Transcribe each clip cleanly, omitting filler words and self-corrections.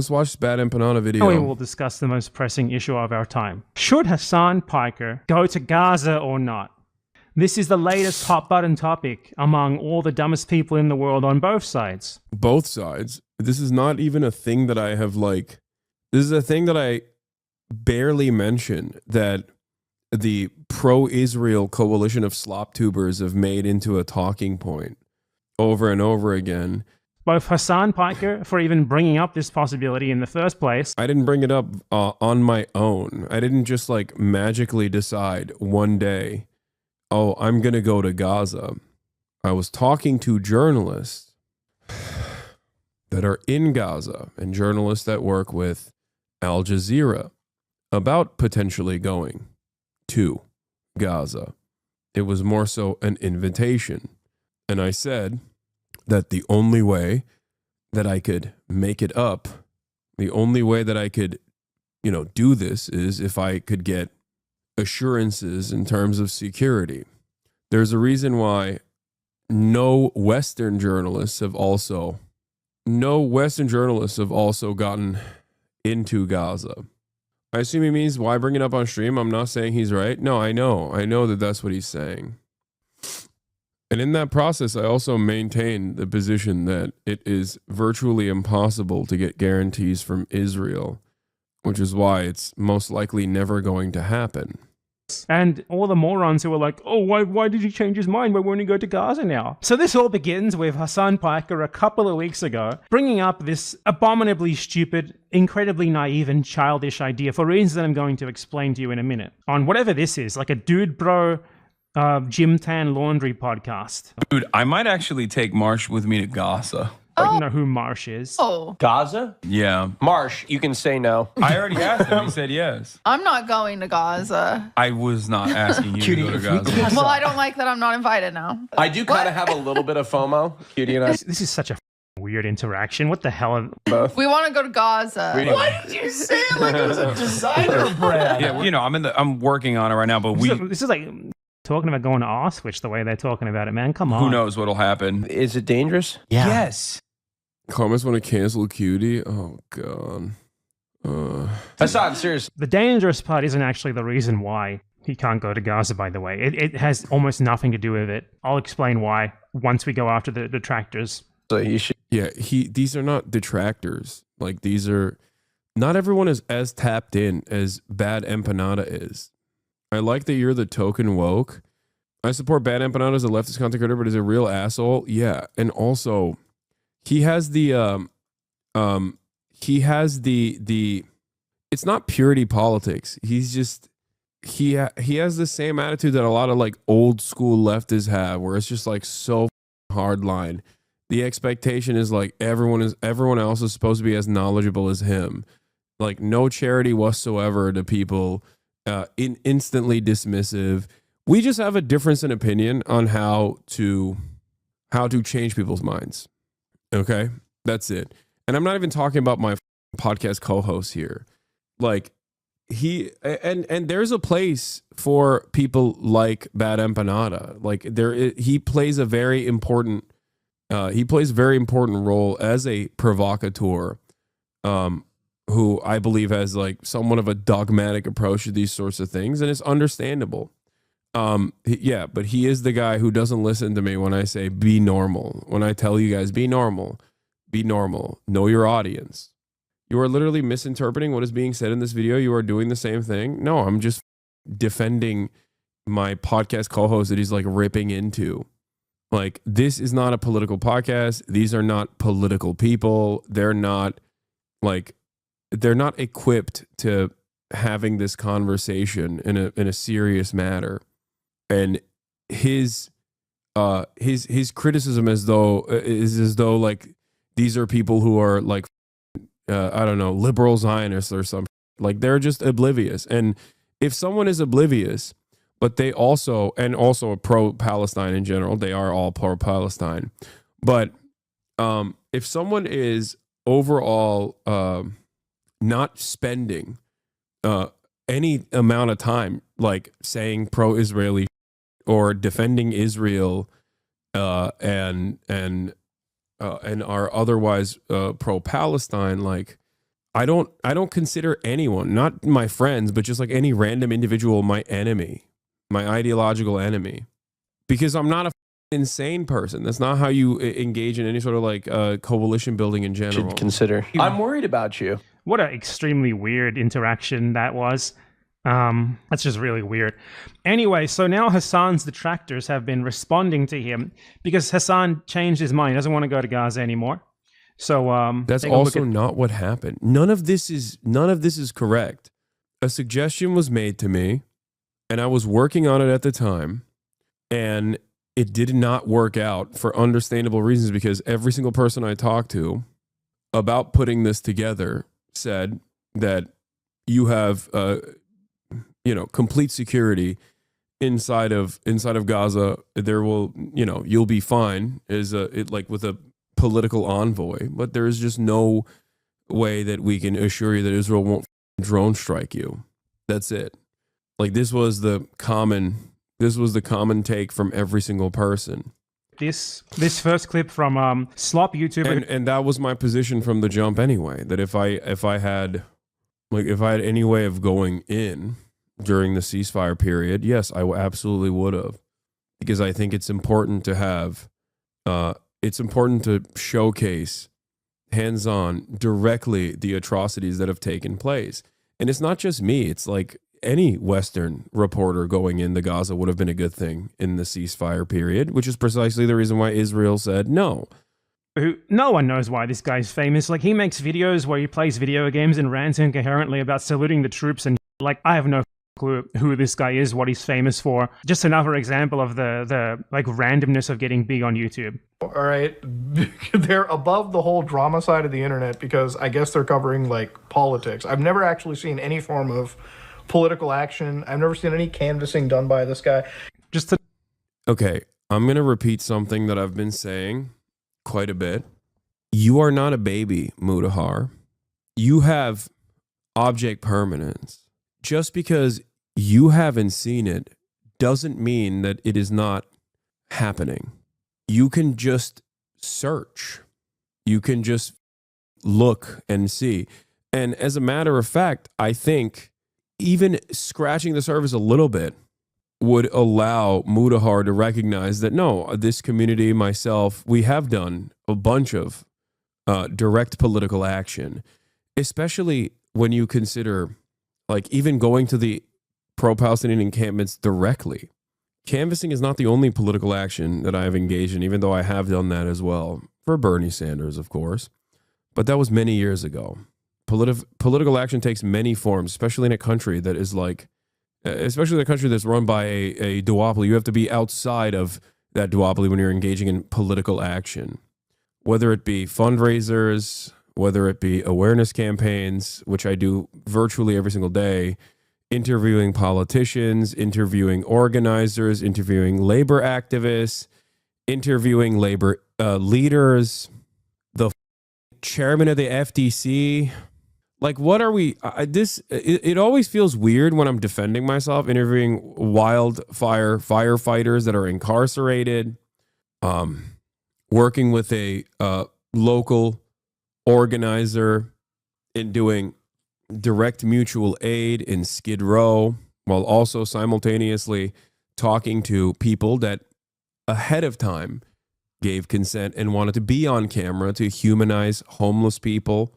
Let's watch this bad empanada video. We will discuss the most pressing issue of our time. Should hasanpiker go to Gaza or not? This is the latest hot button topic among all the dumbest people in the world on both sides. Both sides. This is not even a thing that I have this is a thing that I barely mention that the pro-Israel coalition of slop tubers have made into a talking point over and over again. Both hasanpiker for even bringing up this possibility in the first place. I didn't bring it up on my own. I didn't just magically decide one day, oh, I'm going to go to Gaza. I was talking to journalists that are in Gaza and journalists that work with Al Jazeera about potentially going to Gaza. It was more so an invitation. And I said that the only way that I could make it up, the only way that I could, do this is if I could get assurances in terms of security. There's a reason why no Western journalists have also gotten into Gaza. I assume he means, why bring it up on stream? I'm not saying he's right. No, I know that that's what he's saying. And in that process, I also maintain the position that it is virtually impossible to get guarantees from Israel, which is why it's most likely never going to happen. And all the morons who were like, oh, why did he change his mind? Why won't he go to Gaza now? So this all begins with hasanpiker a couple of weeks ago bringing up this abominably stupid, incredibly naive and childish idea for reasons that I'm going to explain to you in a minute. On whatever this is, like a dude bro gym tan laundry podcast. Dude, I might actually take Marsh with me to Gaza. I don't know who Marsh is. Oh. Gaza? Yeah. Marsh, you can say no. I already asked him. He said yes. I'm not going to Gaza. I was not asking you to go to Gaza. Well, I don't like that I'm not invited now. I do kind of have a little bit of FOMO, Cutie and I. This is such a weird interaction. What the hell? Both. We want to go to Gaza. Why did you say it like it was a designer brand? Yeah, I'm working on it right now, but This is like talking about going to Auschwitz the way they're talking about it, man. Come on. Who knows what'll happen? Is it dangerous? Yeah. Yes. Comments want to cancel Cutie? Oh, God. Hasan, seriously. The dangerous part isn't actually the reason why he can't go to Gaza, by the way. It has almost nothing to do with it. I'll explain why once we go after the detractors. So you should. Yeah, these are not detractors. Not everyone is as tapped in as Bad Empanada is. I like that you're the token woke. I support Bad Empanada as a leftist content creator, but as a real asshole. Yeah, and also he has the it's not purity politics. He's just he has the same attitude that a lot of old school leftists have, where it's just so hard line. The expectation is everyone else is supposed to be as knowledgeable as him. No charity whatsoever to people, instantly dismissive. We just have a difference in opinion on how to change people's minds. Okay, that's it. And I'm not even talking about my podcast co-host here. He and there's a place for people like Bad Empanada. He plays a very important role as a provocateur, who I believe has somewhat of a dogmatic approach to these sorts of things, and it's understandable. Yeah, but he is the guy who doesn't listen to me when I say be normal. When I tell you guys be normal, know your audience. You are literally misinterpreting what is being said in this video. You are doing the same thing. No, I'm just defending my podcast co-host that he's ripping into. This is not a political podcast. These are not political people. They're not equipped to having this conversation in a serious matter. And his criticism is as though these are people who are I don't know, liberal Zionists or something. They're just oblivious. And if someone is oblivious, but they also a pro-Palestine in general, they are all pro-Palestine. But if someone is overall not spending any amount of time saying pro-Israeli or defending Israel and are otherwise pro-Palestine, I don't consider anyone, not my friends, but just like any random individual, my enemy, my ideological enemy, because I'm not a insane person. That's not how you engage in any sort of like coalition building in general. Should consider. I'm worried about you. What an extremely weird interaction that was. That's just really weird. Anyway, so now Hasan's detractors have been responding to him because Hasan changed his mind. He doesn't want to go to Gaza anymore. So that's also not what happened. None of this is correct. A suggestion was made to me, and I was working on it at the time, and it did not work out for understandable reasons because every single person I talked to about putting this together said that you have complete security inside of Gaza. There will, you'll be fine with a political envoy, but there is just no way that we can assure you that Israel won't drone strike you. That's it. Like this was the common take from every single person. This first clip from Slop YouTuber, and that was my position from the jump anyway. That if I had any way of going in during the ceasefire period, yes, I absolutely would have, because I think it's important to have. It's important to showcase hands-on directly the atrocities that have taken place. And it's not just me. It's like any Western reporter going into Gaza would have been a good thing in the ceasefire period, which is precisely the reason why Israel said no. No one knows why this guy's famous. Like, he makes videos where he plays video games and rants incoherently about saluting the troops and like, I have no clue who this guy is, what he's famous for. Just another example of the like randomness of getting big on YouTube. All right, they're above the whole drama side of the internet because I guess they're covering like politics. I've never actually seen any form of political action. I've never seen any canvassing done by this guy. Okay, I'm going to repeat something that I've been saying quite a bit. You are not a baby, Mutahar. You have object permanence. Just because you haven't seen it doesn't mean that it is not happening. You can just search. You can just look and see. And as a matter of fact, I think even scratching the surface a little bit would allow Mutahar to recognize that, no, this community, myself, we have done a bunch of direct political action, especially when you consider like even going to the pro-Palestinian encampments directly. Canvassing is not the only political action that I have engaged in, even though I have done that as well, for Bernie Sanders, of course. But that was many years ago. Political action takes many forms, especially in a country that is like, especially in a country that's run by a duopoly. You have to be outside of that duopoly when you're engaging in political action, whether it be fundraisers, whether it be awareness campaigns, which I do virtually every single day, interviewing politicians, interviewing organizers, interviewing labor activists, interviewing labor leaders, the chairman of the FDC. Like, what are we? It always feels weird when I'm defending myself, interviewing wildfire firefighters that are incarcerated, working with a local organizer in doing direct mutual aid in Skid Row, while also simultaneously talking to people that ahead of time gave consent and wanted to be on camera to humanize homeless people.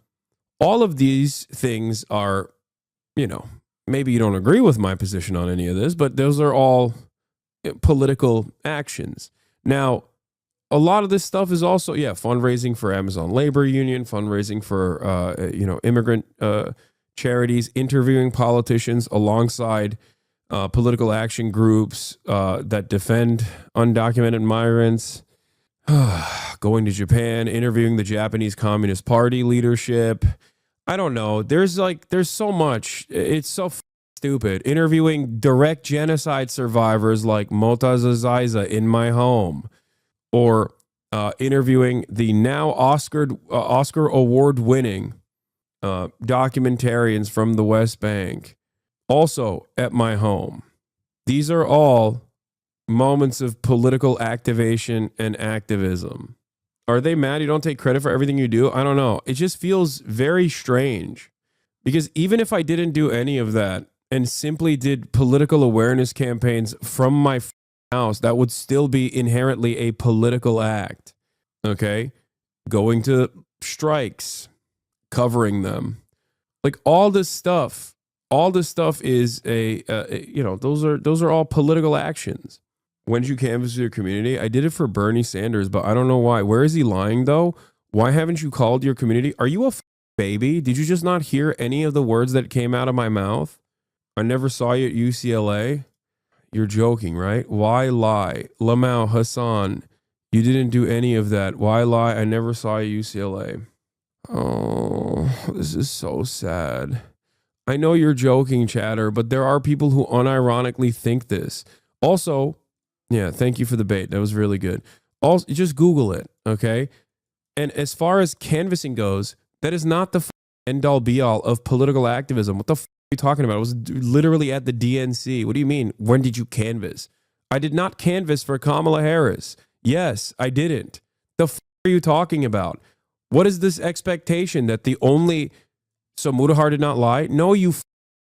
All of these things are, maybe you don't agree with my position on any of this, but those are all political actions. Now, a lot of this stuff is also, fundraising for Amazon Labor Union, fundraising for, immigrant charities, interviewing politicians alongside political action groups that defend undocumented migrants, going to Japan, interviewing the Japanese Communist Party leadership. I don't know. There's so much. It's so stupid. Interviewing direct genocide survivors like Motaza Zaiza in my home, or interviewing the now Oscar award-winning documentarians from the West Bank, also at my home. These are all moments of political activation and activism. Are they mad you don't take credit for everything you do? I don't know. It just feels very strange because even if I didn't do any of that and simply did political awareness campaigns from my house, that would still be inherently a political act. Okay? Going to strikes, covering them. Like all this stuff is those are all political actions. When did you canvass your community? I did it for Bernie Sanders, but I don't know why. Where is he lying though? Why haven't you called your community? Are you a baby? Did you just not hear any of the words that came out of my mouth? I never saw you at UCLA. You're joking, right? Why lie? Lamau, Hasan, you didn't do any of that. Why lie? I never saw you at UCLA. Oh, this is so sad. I know you're joking, chatter, but there are people who unironically think this. Also, yeah, thank you for the bait. That was really good. Also, just Google it, okay? And as far as canvassing goes, that is not the end-all be-all of political activism. What the are you talking about? I was literally at the DNC. What do you mean? When did you canvass? I did not canvass for Kamala Harris. Yes, I didn't. The are you talking about? What is this expectation that the only... So Mudahar did not lie? No, you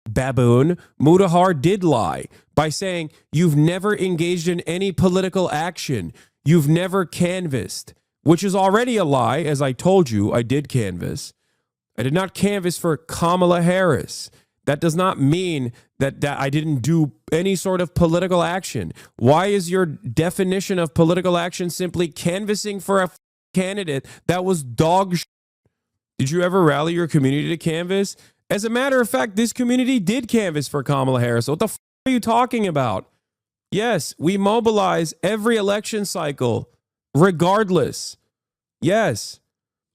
baboon. Mudahar did lie by saying you've never engaged in any political action. You've never canvassed, which is already a lie. As I told you, I did canvass. I did not canvass for Kamala Harris. That does not mean that I didn't do any sort of political action. Why is your definition of political action simply canvassing for a candidate that was dog shit? Did you ever rally your community to canvass? As a matter of fact, this community did canvass for Kamala Harris. What the are you talking about? Yes, we mobilize every election cycle, regardless. Yes.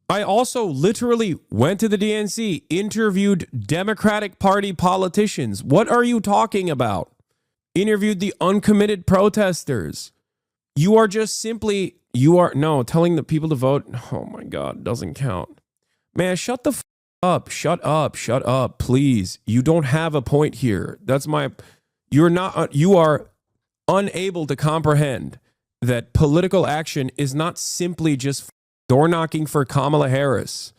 I also literally went to the DNC, interviewed Democratic Party politicians. What are you talking about? Interviewed the uncommitted protesters. You are just simply, telling the people to vote. Oh my God, doesn't count. Man, shut the up. Shut up, please. You don't have a point here. You are unable to comprehend that political action is not simply just door knocking for Kamala Harris.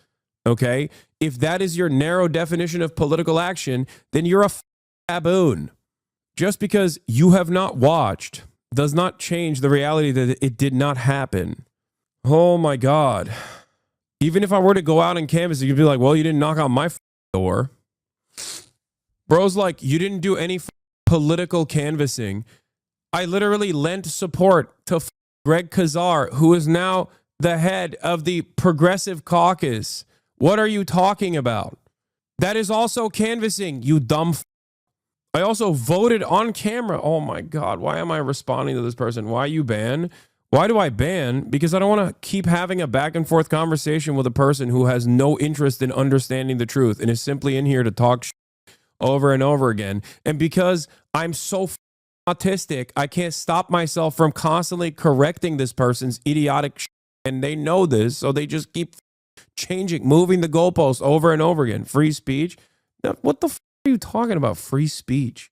Okay? If that is your narrow definition of political action, then you're a baboon. Just because you have not watched does not change the reality that it did not happen. Oh my God. Even if I were to go out and canvass, you'd be like, well, you didn't knock on my door. Bro's like, you didn't do any political canvassing. I literally lent support to Greg Kazar, who is now the head of the Progressive Caucus. What are you talking about? That is also canvassing, you dumb I also voted on camera. Oh my God, why am I responding to this person? Why you ban? Why do I ban? Because I don't want to keep having a back and forth conversation with a person who has no interest in understanding the truth and is simply in here to talk over and over again. And because I'm so autistic, I can't stop myself from constantly correcting this person's idiotic and they know this, so they just keep changing, moving the goalposts over and over again. Free speech? Now, what the are you talking about? Free speech?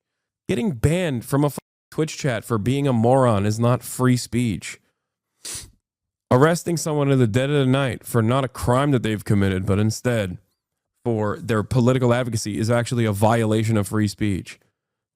Getting banned from a Twitch chat for being a moron is not free speech. Arresting someone in the dead of the night for not a crime that they've committed, but instead for their political advocacy is actually a violation of free speech.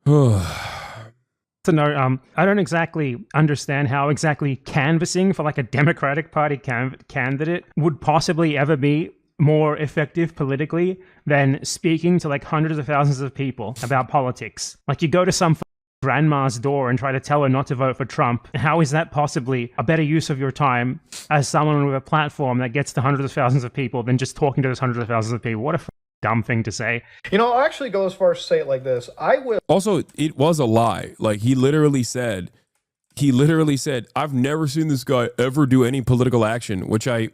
To know, I don't exactly understand how exactly canvassing for like a Democratic Party candidate would possibly ever be more effective politically than speaking to like hundreds of thousands of people about politics. Like you go to some grandma's door and try to tell her not to vote for Trump. How is that possibly a better use of your time as someone with a platform that gets to hundreds of thousands of people than just talking to those hundreds of thousands of people? What a dumb thing to say. I'll actually go as far as to say it like this. I will. Also, it was a lie. Like he literally said, I've never seen this guy ever do any political action, which I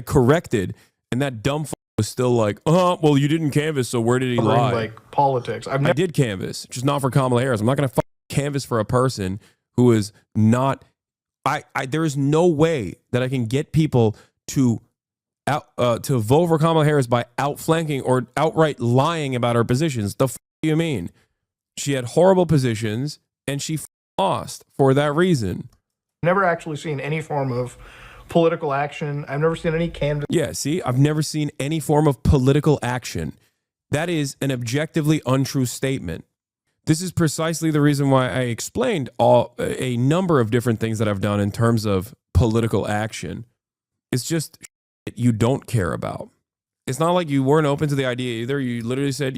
corrected. And that dumb was still like, well, you didn't canvass, so where did he lie? Like politics. I did canvass, just not for Kamala Harris. I'm not going to canvass for a person who is not. There is no way that I can get people to vote for Kamala Harris by outflanking or outright lying about her positions. The do you mean? She had horrible positions and she lost for that reason. Never actually seen any form of political action. I've never seen any canvas. Yeah, see, I've never seen any form of political action. That is an objectively untrue statement. This is precisely the reason why I explained a number of different things that I've done in terms of political action. It's just shit you don't care about. It's not like you weren't open to the idea either. You literally said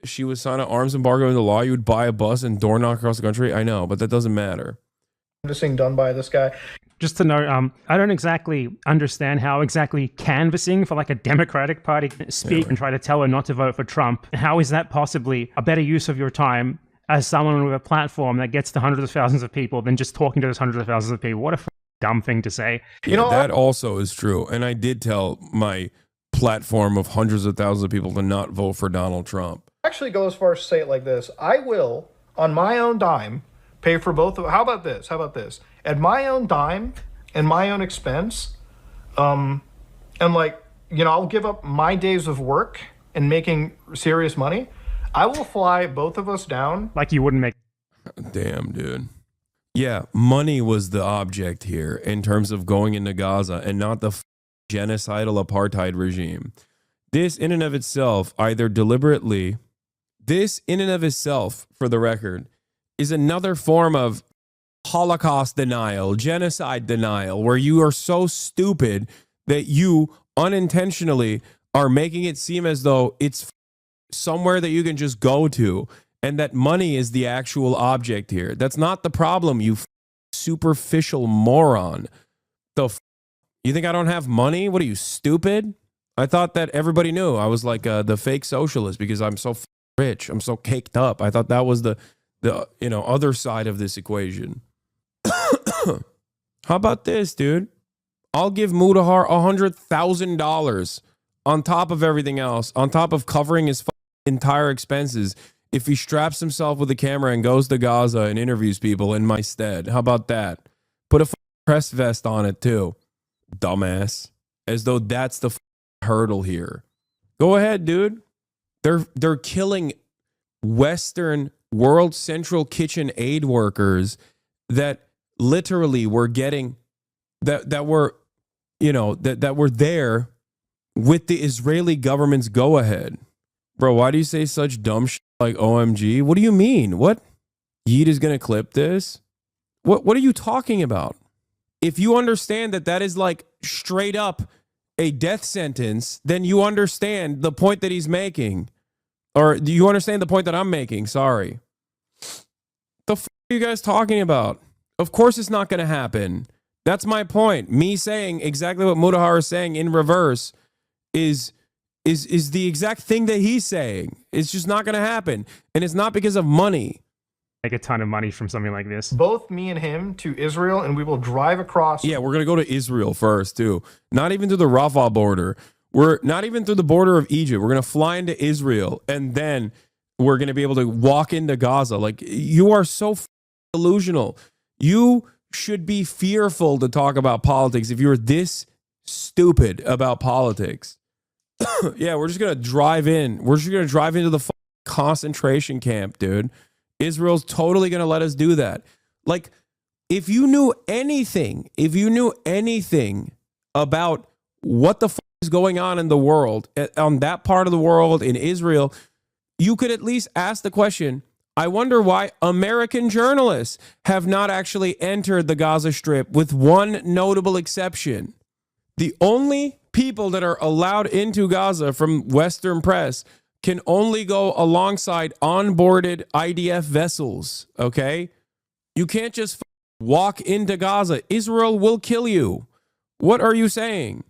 she would sign an arms embargo into law. You would buy a bus and door knock across the country. I know, but that doesn't matter. Canvassing done by this guy. Just to know, I don't exactly understand how exactly canvassing for like a Democratic Party speak and try to tell her not to vote for Trump. How is that possibly a better use of your time as someone with a platform that gets to hundreds of thousands of people than just talking to those hundreds of thousands of people? What a dumb thing to say. You know, that also is true. And I did tell my platform of hundreds of thousands of people to not vote for Donald Trump. Actually go as far as to say it like this. I will, on my own dime, pay for both of. How about this? At my own dime and my own expense, and like, you know, I'll give up my days of work and making serious money. I will fly both of us down. Like you wouldn't make. Damn, dude. Yeah, money was the object here in terms of going into Gaza and not the genocidal apartheid regime. This in and of itself, either deliberately, this in and of itself, for the record, is another form of Holocaust denial, genocide denial, where you are so stupid that you unintentionally are making it seem as though it's somewhere that you can just go to and that money is the actual object here. That's not the problem, you superficial moron. You think I don't have money? What are you, stupid? I thought that everybody knew I was like the fake socialist because I'm so rich. I'm so caked up. I thought that was the other side of this equation. How about this, dude? I'll give Mudahar $100,000 on top of everything else, on top of covering his entire expenses, if he straps himself with a camera and goes to Gaza and interviews people in my stead. How about that? Put a press vest on it too, dumbass. As though that's the hurdle here. Go ahead, dude. They're killing Western World Central Kitchen aid workers that literally were getting that were there with the Israeli government's go ahead. Bro, why do you say such dumb shit like OMG? What do you mean? What? Yeet is going to clip this? What are you talking about? If you understand that is like straight up a death sentence, then you understand the point that he's making. Or do you understand the point that I'm making? Sorry. The f are you guys talking about? Of course it's not going to happen. That's my point. Me saying exactly what Mudahar is saying in reverse is the exact thing that he's saying. It's just not going to happen. And it's not because of money. Make a ton of money from something like this. Both me and him to Israel, and we will drive across. Yeah, we're going to go to Israel first, too. Not even to the Rafah border. We're not even through the border of Egypt. We're going to fly into Israel, and then we're going to be able to walk into Gaza. Like, you are so delusional. You should be fearful to talk about politics if you're this stupid about politics. Yeah, we're just going to drive in. We're just going to drive into the concentration camp, dude. Israel's totally going to let us do that. Like, if you knew anything about what the is going on in the world, on that part of the world, in Israel, you could at least ask the question, I wonder why American journalists have not actually entered the Gaza Strip, with one notable exception. The only people that are allowed into Gaza from Western press can only go alongside onboarded IDF vessels, okay? You can't just walk into Gaza. Israel will kill you. What are you saying?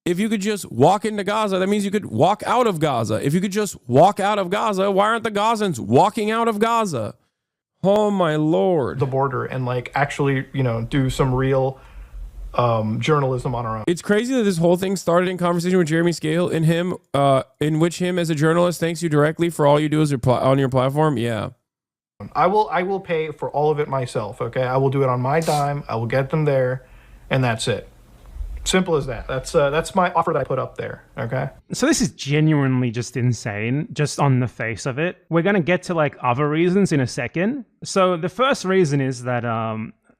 If you could just walk into Gaza, that means you could walk out of Gaza. If you could just walk out of Gaza, why aren't the Gazans walking out of Gaza? Oh, my Lord. The border and like actually, do some real journalism on our own. It's crazy that this whole thing started in conversation with Jeremy Scale in which him as a journalist thanks you directly for all you do on your platform. Yeah. I will pay for all of it myself. Okay. I will do it on my dime. I will get them there, and that's it. Simple as that. That's my offer that I put up there. Okay. So this is genuinely just insane, just on the face of it. We're going to get to like other reasons in a second. So the first reason is that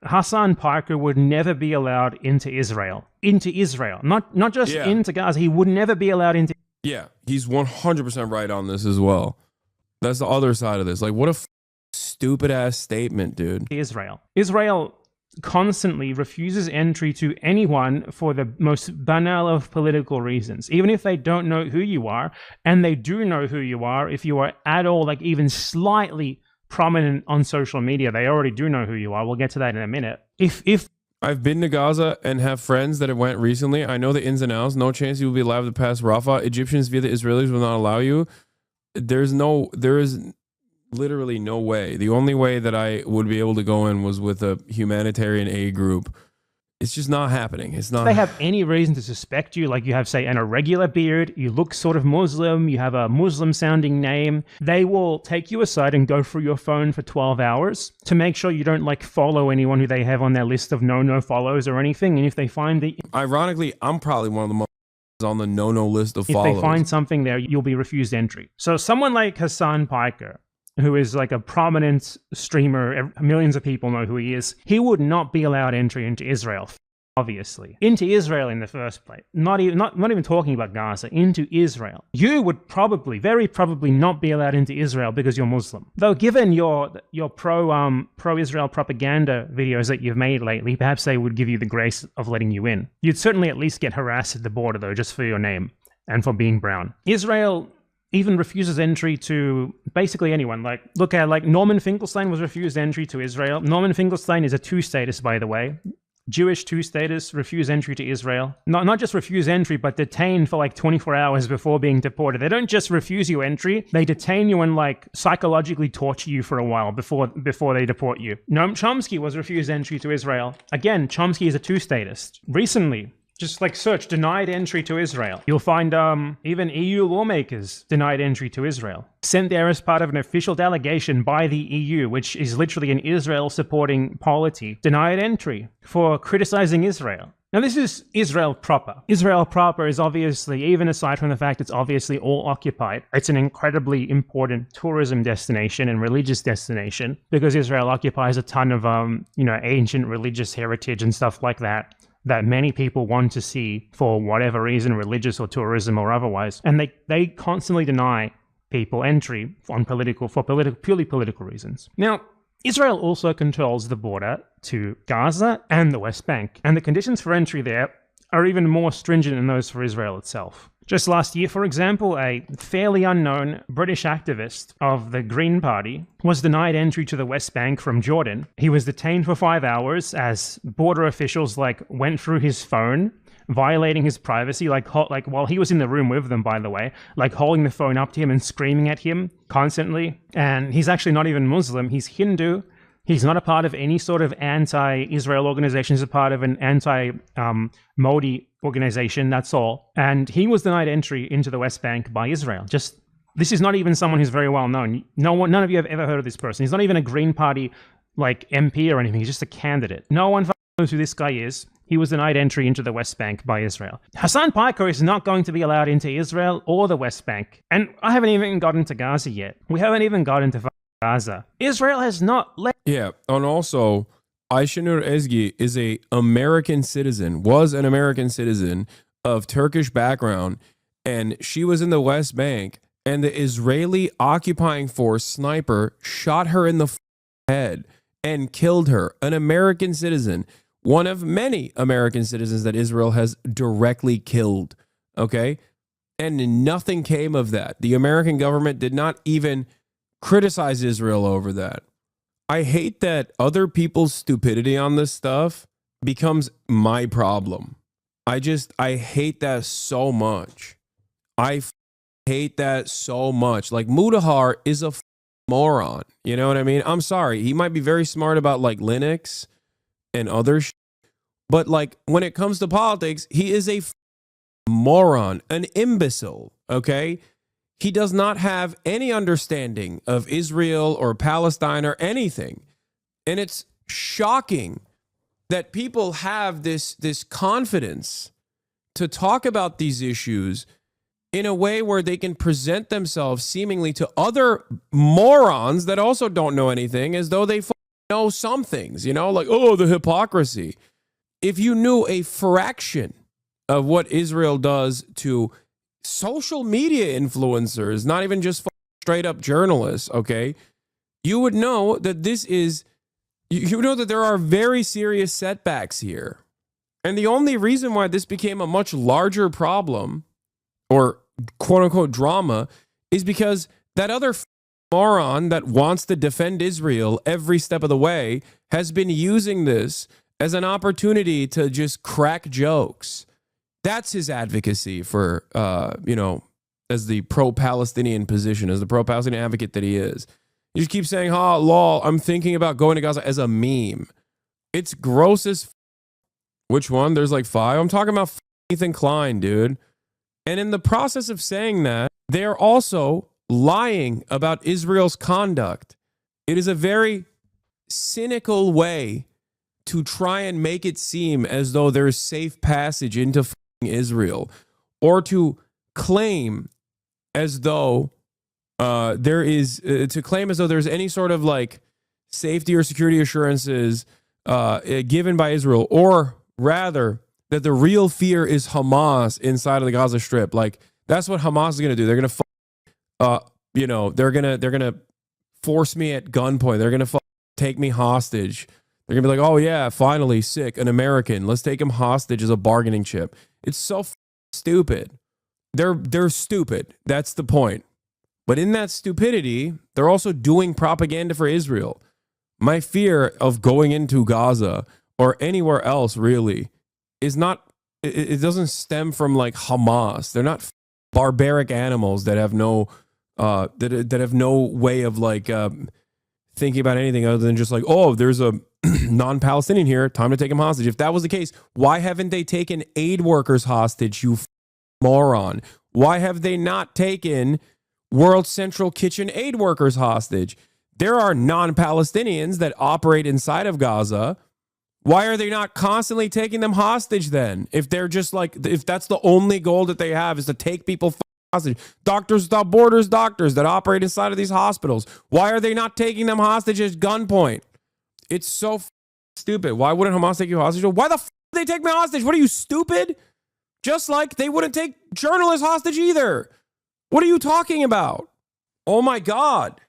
Hasan Piker would never be allowed into Israel. into Israel, not just Yeah. into Gaza. He would never be allowed into Yeah, he's 100% right on this as well. That's the other side of this. Like, what a stupid ass statement, dude. Israel. Israel constantly refuses entry to anyone for the most banal of political reasons, even if they don't know who you are, and they do know who you are. If you are at all, like even slightly prominent on social media, they already do know who you are. We'll get to that in a minute. If I've been to Gaza and have friends that have went recently. I know the ins and outs. No chance you will be allowed to pass Rafah. Egyptians via the Israelis will not allow you. There is literally no way. The only way that I would be able to go in was with a humanitarian aid group. It's just not happening. It's not. they have any reason to suspect you, like you have, say, an irregular beard, you look sort of Muslim, you have a Muslim-sounding name, they will take you aside and go through your phone for 12 hours to make sure you don't, like, follow anyone who they have on their list of no follows or anything. And if they find that, Ironically, I'm probably one of the most on the no list of if follows. they find something there, you'll be refused entry. So someone like hasanpiker, who is like a prominent streamer, millions of people know who he is, he would not be allowed entry into Israel, obviously. Into Israel in the first place. Not even talking about Gaza, into Israel. You would very probably not be allowed into Israel because you're Muslim. Though given your pro-Israel propaganda videos that you've made lately, perhaps they would give you the grace of letting you in. You'd certainly at least get harassed at the border, though, just for your name and for being brown. Israel even refuses entry to basically anyone. Like, look at, like, Norman Finkelstein was refused entry to Israel. Norman Finkelstein is a two-status, by the way. Jewish two-status, refuse entry to Israel. Not just refuse entry, but detained for like 24 hours before being deported. They don't just refuse you entry, they detain you and like psychologically torture you for a while before they deport you. Noam Chomsky was refused entry to Israel. Again, Chomsky is a two-statist. Recently, just like search denied entry to Israel. You'll find even EU lawmakers denied entry to Israel. Sent there as part of an official delegation by the EU, which is literally an Israel-supporting polity, denied entry for criticizing Israel. Now, this is Israel proper. Israel proper is obviously, even aside from the fact it's obviously all occupied, it's an incredibly important tourism destination and religious destination because Israel occupies a ton of, ancient religious heritage and stuff like that many people want to see for whatever reason, religious or tourism or otherwise. And they constantly deny people entry for purely political reasons. Now, Israel also controls the border to Gaza and the West Bank, and the conditions for entry there are even more stringent than those for Israel itself. Just last year, for example, a fairly unknown British activist of the Green Party was denied entry to the West Bank from Jordan. He was detained for 5 hours as border officials went through his phone, violating his privacy, while he was in the room with them, by the way, holding the phone up to him and screaming at him constantly. And he's actually not even Muslim, he's Hindu. He's not a part of any sort of anti-Israel organization. He's a part of an anti-Modi organization, that's all. And he was denied entry into the West Bank by Israel. This is not even someone who's very well known. None of you have ever heard of this person. He's not even a Green Party MP or anything. He's just a candidate. No one knows who this guy is. He was denied entry into the West Bank by Israel. hasanpiker is not going to be allowed into Israel or the West Bank. And I haven't even gotten to Gaza yet. We haven't even gotten to Gaza. Israel has not let... Yeah, and also, Ayşenur Ezgi is was an American citizen of Turkish background, and she was in the West Bank, and the Israeli occupying force sniper shot her in the head and killed her. An American citizen, one of many American citizens that Israel has directly killed, okay? And nothing came of that. The American government did not even criticize Israel over that. I hate that other people's stupidity on this stuff becomes my problem. I hate that so much. I hate that so much. Like, Mudahar is a moron. You know what I mean? I'm sorry. He might be very smart about Linux and other but when it comes to politics, he is a moron, an imbecile, okay? He does not have any understanding of Israel or Palestine or anything. And it's shocking that people have this confidence to talk about these issues in a way where they can present themselves seemingly to other morons that also don't know anything as though they know some things, the hypocrisy. if you knew a fraction of what Israel does to social media influencers, not even just straight up journalists, okay, you would know that this is, you know that there are very serious setbacks here. And the only reason why this became a much larger problem, or quote unquote drama, is because that other moron that wants to defend Israel every step of the way has been using this as an opportunity to just crack jokes. That's his advocacy for, as the pro-Palestinian position, as the pro-Palestinian advocate that he is. You just keep saying, lol, I'm thinking about going to Gaza, as a meme. It's gross as Which one? There's like 5. I'm talking about Ethan Klein, dude. And in the process of saying that, they're also lying about Israel's conduct. It is a very cynical way to try and make it seem as though there's safe passage into Israel, or to claim as though there's any sort of like safety or security assurances given by Israel, or rather that the real fear is Hamas inside of the Gaza Strip. Like, that's what Hamas is going to do. They're going to, they're going to force me at gunpoint. They're going to take me hostage. They're going to be like, oh yeah, finally, sick, an American. Let's take him hostage as a bargaining chip. It's so stupid. They're stupid. That's the point. But in that stupidity, they're also doing propaganda for Israel. My fear of going into Gaza or anywhere else really is not, it doesn't stem from like Hamas. They're not barbaric animals that have no, that have no way of like thinking about anything other than just like, oh, there's a non-Palestinian here, time to take him hostage. If that was the case, why haven't they taken aid workers hostage, you moron? Why have they not taken World Central Kitchen aid workers hostage? There are non-Palestinians that operate inside of Gaza. Why are they not constantly taking them hostage then? If they're just like, if that's the only goal that they have is to take people hostage. Doctors Without Borders doctors that operate inside of these hospitals. Why are they not taking them hostage at gunpoint? It's so stupid. Why wouldn't Hamas take you hostage? Why the would they take me hostage? What are you, stupid? Just like they wouldn't take journalists hostage either. What are you talking about? Oh my God.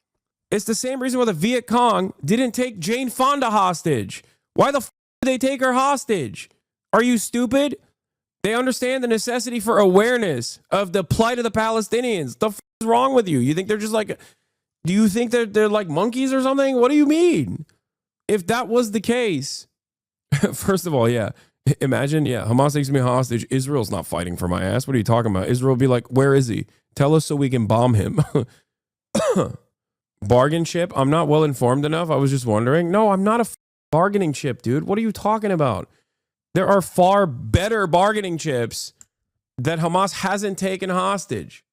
It's the same reason why the Viet Cong didn't take Jane Fonda hostage. Why the did they take her hostage? Are you stupid? They understand the necessity for awareness of the plight of the Palestinians. The is wrong with you? You think they're just like, do you think that they're like monkeys or something? What do you mean? If that was the case, first of all, yeah, imagine, yeah, Hamas takes me hostage. Israel's not fighting for my ass. What are you talking about? Israel will be like, where is he? Tell us so we can bomb him. Bargain chip? I'm not well informed enough. I was just wondering. No, I'm not a bargaining chip, dude. What are you talking about? There are far better bargaining chips that Hamas hasn't taken hostage.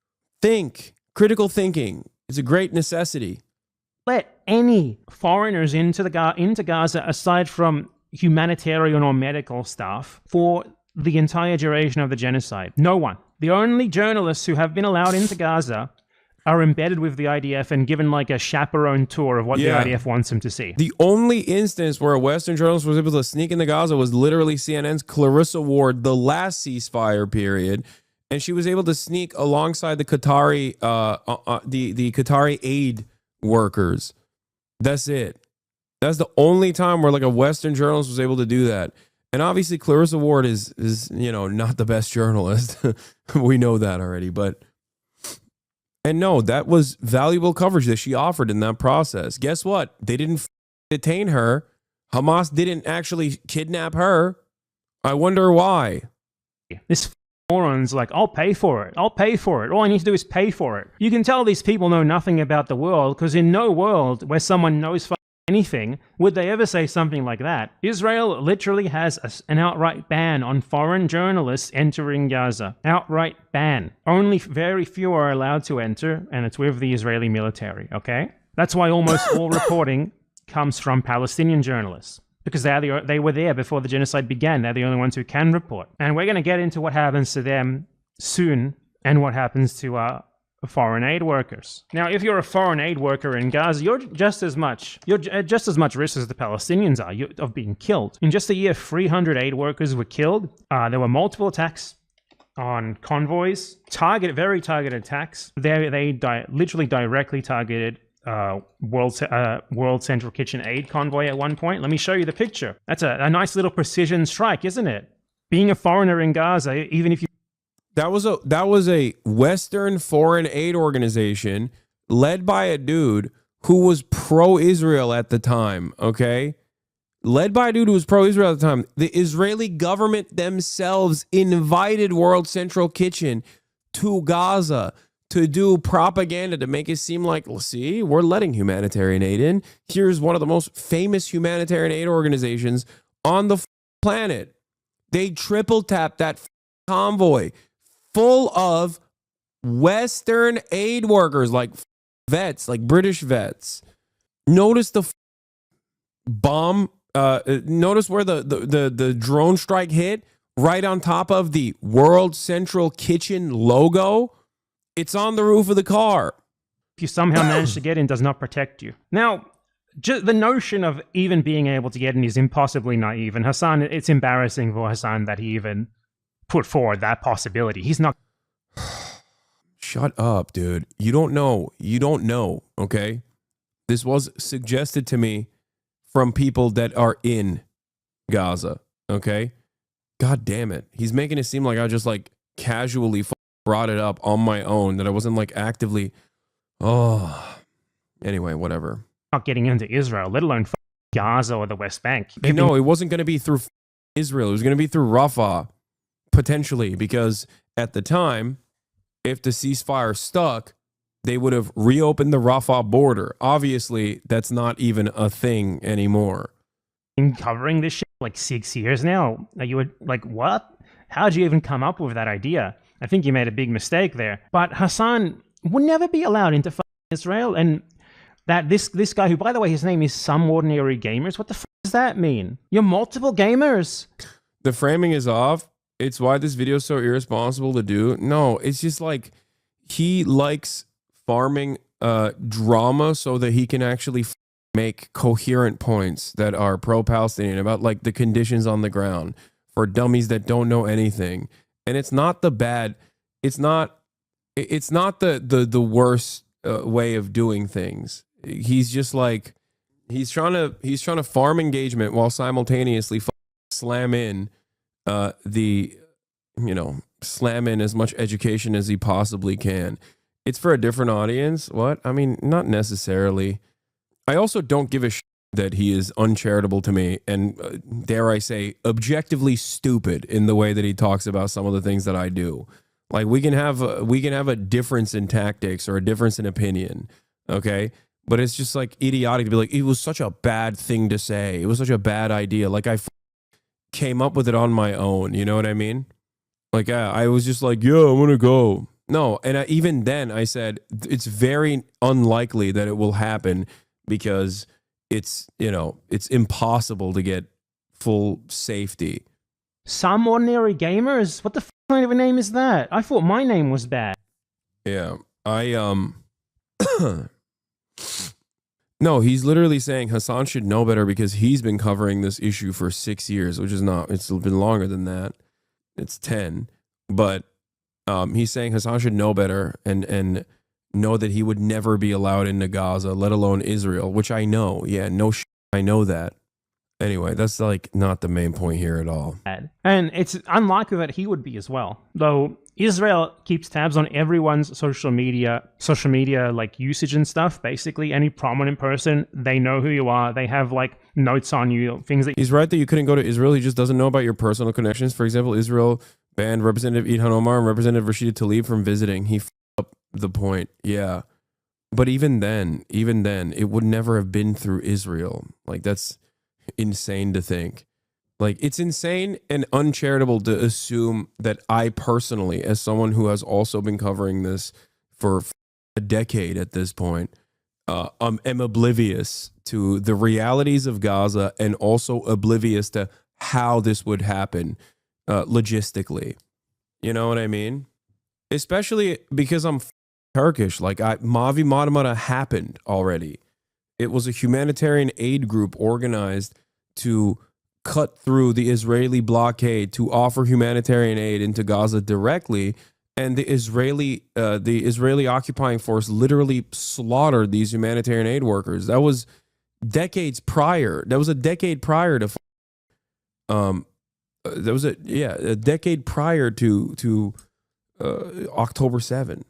Think. Critical thinking is a great necessity. Let any foreigners into Gaza, aside from humanitarian or medical staff, for the entire duration of the genocide. No one. The only journalists who have been allowed into Gaza are embedded with the IDF and given like a chaperone tour of what the IDF wants them to see. The only instance where a Western journalist was able to sneak into Gaza was literally CNN's Clarissa Ward, the last ceasefire period, and she was able to sneak alongside the Qatari, the Qatari aid workers. That's it. That's the only time where like a Western journalist was able to do that. And obviously Clarissa Ward is not the best journalist. We know that already, but. And no, that was valuable coverage that she offered in that process. Guess what? They didn't detain her. Hamas didn't actually kidnap her. I wonder why. This moron's like, I'll pay for it. I'll pay for it. All I need to do is pay for it. You can tell these people know nothing about the world, because in no world where someone knows anything would they ever say something like that. Israel literally has an outright ban on foreign journalists entering Gaza. Outright ban. Only very few are allowed to enter, and it's with the Israeli military, okay? That's why almost all reporting comes from Palestinian journalists, because they were there before the genocide began. They're the only ones who can report. And we're going to get into what happens to them soon, and what happens to foreign aid workers. Now, if you're a foreign aid worker in Gaza, you're just as much risk as the Palestinians are of being killed. In just a year, 300 aid workers were killed. There were multiple attacks on convoys, very targeted attacks. They literally directly targeted World Central Kitchen aid convoy at one point. Let me show you the picture. That's a nice little precision strike, isn't it? Being a foreigner in Gaza, even if you... That was a Western foreign aid organization led by a dude who was pro-Israel at the time, okay? Led by a dude who was pro-Israel at the time. The Israeli government themselves invited World Central Kitchen to Gaza to do propaganda to make it seem like, well, see, we're letting humanitarian aid in. Here's one of the most famous humanitarian aid organizations on the planet. They triple tapped that convoy full of Western aid workers, like vets, like British vets. Notice the bomb. Notice where the drone strike hit, right on top of the World Central Kitchen logo. It's on the roof of the car. If you somehow manage to get in, does not protect you. Now, the notion of even being able to get in is impossibly naive. And Hasan, it's embarrassing for Hasan that he even put forward that possibility. He's not... Shut up, dude. You don't know. You don't know, okay? This was suggested to me from people that are in Gaza, okay? God damn it. He's making it seem like I just like casually brought it up on my own, that I wasn't like actively... Oh, anyway, whatever. Not getting into Israel, let alone Gaza or the West Bank. No, it wasn't going to be through Israel. It was going to be through Rafah, potentially, because at the time, if the ceasefire stuck, they would have reopened the Rafah border. Obviously, that's not even a thing anymore. Been covering this shit like 6 years now. You would like, what? How'd you even come up with that idea? I think you made a big mistake there. But Hasan would never be allowed into Israel, and that this guy, who, by the way, his name is Some Ordinary Gamers. What the f does that mean? You're multiple gamers. The framing is off. It's why this video is so irresponsible to do. No, it's just like he likes farming drama so that he can actually make coherent points that are pro-Palestinian about like the conditions on the ground for dummies that don't know anything. And it's not the bad. It's not the worst way of doing things. He's just like he's trying to farm engagement while simultaneously slam in slam in as much education as he possibly can. It's for a different audience. What? I mean, not necessarily. I also don't give a shit that he is uncharitable to me and dare I say objectively stupid in the way that he talks about some of the things that I do. Like we can have a difference in tactics or a difference in opinion, okay? But it's just like idiotic to be like, it was such a bad thing to say. It was such a bad idea. Like I came up with it on my own. You know what I mean? Like I was just like, yeah, I'm gonna go. No, and even then I said it's very unlikely that it will happen because it's impossible to get full safety. Some Ordinary Gamers? What the kind of a name is that? I thought my name was bad. Yeah, No, he's literally saying Hasan should know better because he's been covering this issue for 6 years, which is not, it's been longer than that. It's 10. But he's saying Hasan should know better and know that he would never be allowed into Gaza, let alone Israel, which I know. Yeah, I know that. Anyway, that's like not the main point here at all. And it's unlikely that he would be as well. Though Israel keeps tabs on everyone's social media like usage and stuff. Basically, any prominent person, they know who you are. They have like notes on you, things that... He's right that you couldn't go to Israel. He just doesn't know about your personal connections. For example, Israel banned Representative Ilhan Omar and Representative Rashida Tlaib from visiting. He f***ed up the point. Yeah. But even then, it would never have been through Israel. Like, that's insane to think. Like, it's insane and uncharitable to assume that I personally, as someone who has also been covering this for a decade at this point, am oblivious to the realities of Gaza and also oblivious to how this would happen logistically. You know what I mean? Especially because I'm Turkish. Like Mavi Marmara happened already. It was a humanitarian aid group organized to cut through the Israeli blockade to offer humanitarian aid into Gaza directly. And the Israeli occupying force literally slaughtered these humanitarian aid workers. That was decades prior. That was a decade prior to a decade prior to October 7.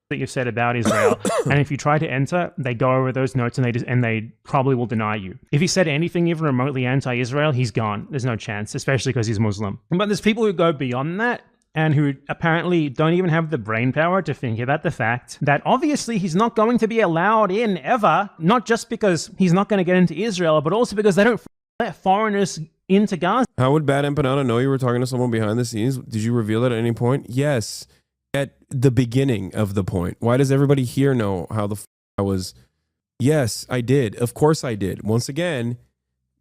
That you've said about Israel, and if you try to enter, they go over those notes and they probably will deny you. If he said anything even remotely anti-Israel, he's gone. There's no chance, especially because he's Muslim. But there's people who go beyond that and who apparently don't even have the brain power to think about the fact that obviously he's not going to be allowed in ever, not just because he's not going to get into Israel, but also because they don't let foreigners into Gaza. How would Bad Empanada know you were talking to someone behind the scenes? Did you reveal that at any point? Yes. At the beginning of the point. Why does everybody here know how the I was? Yes, I did. Of course I did. Once again,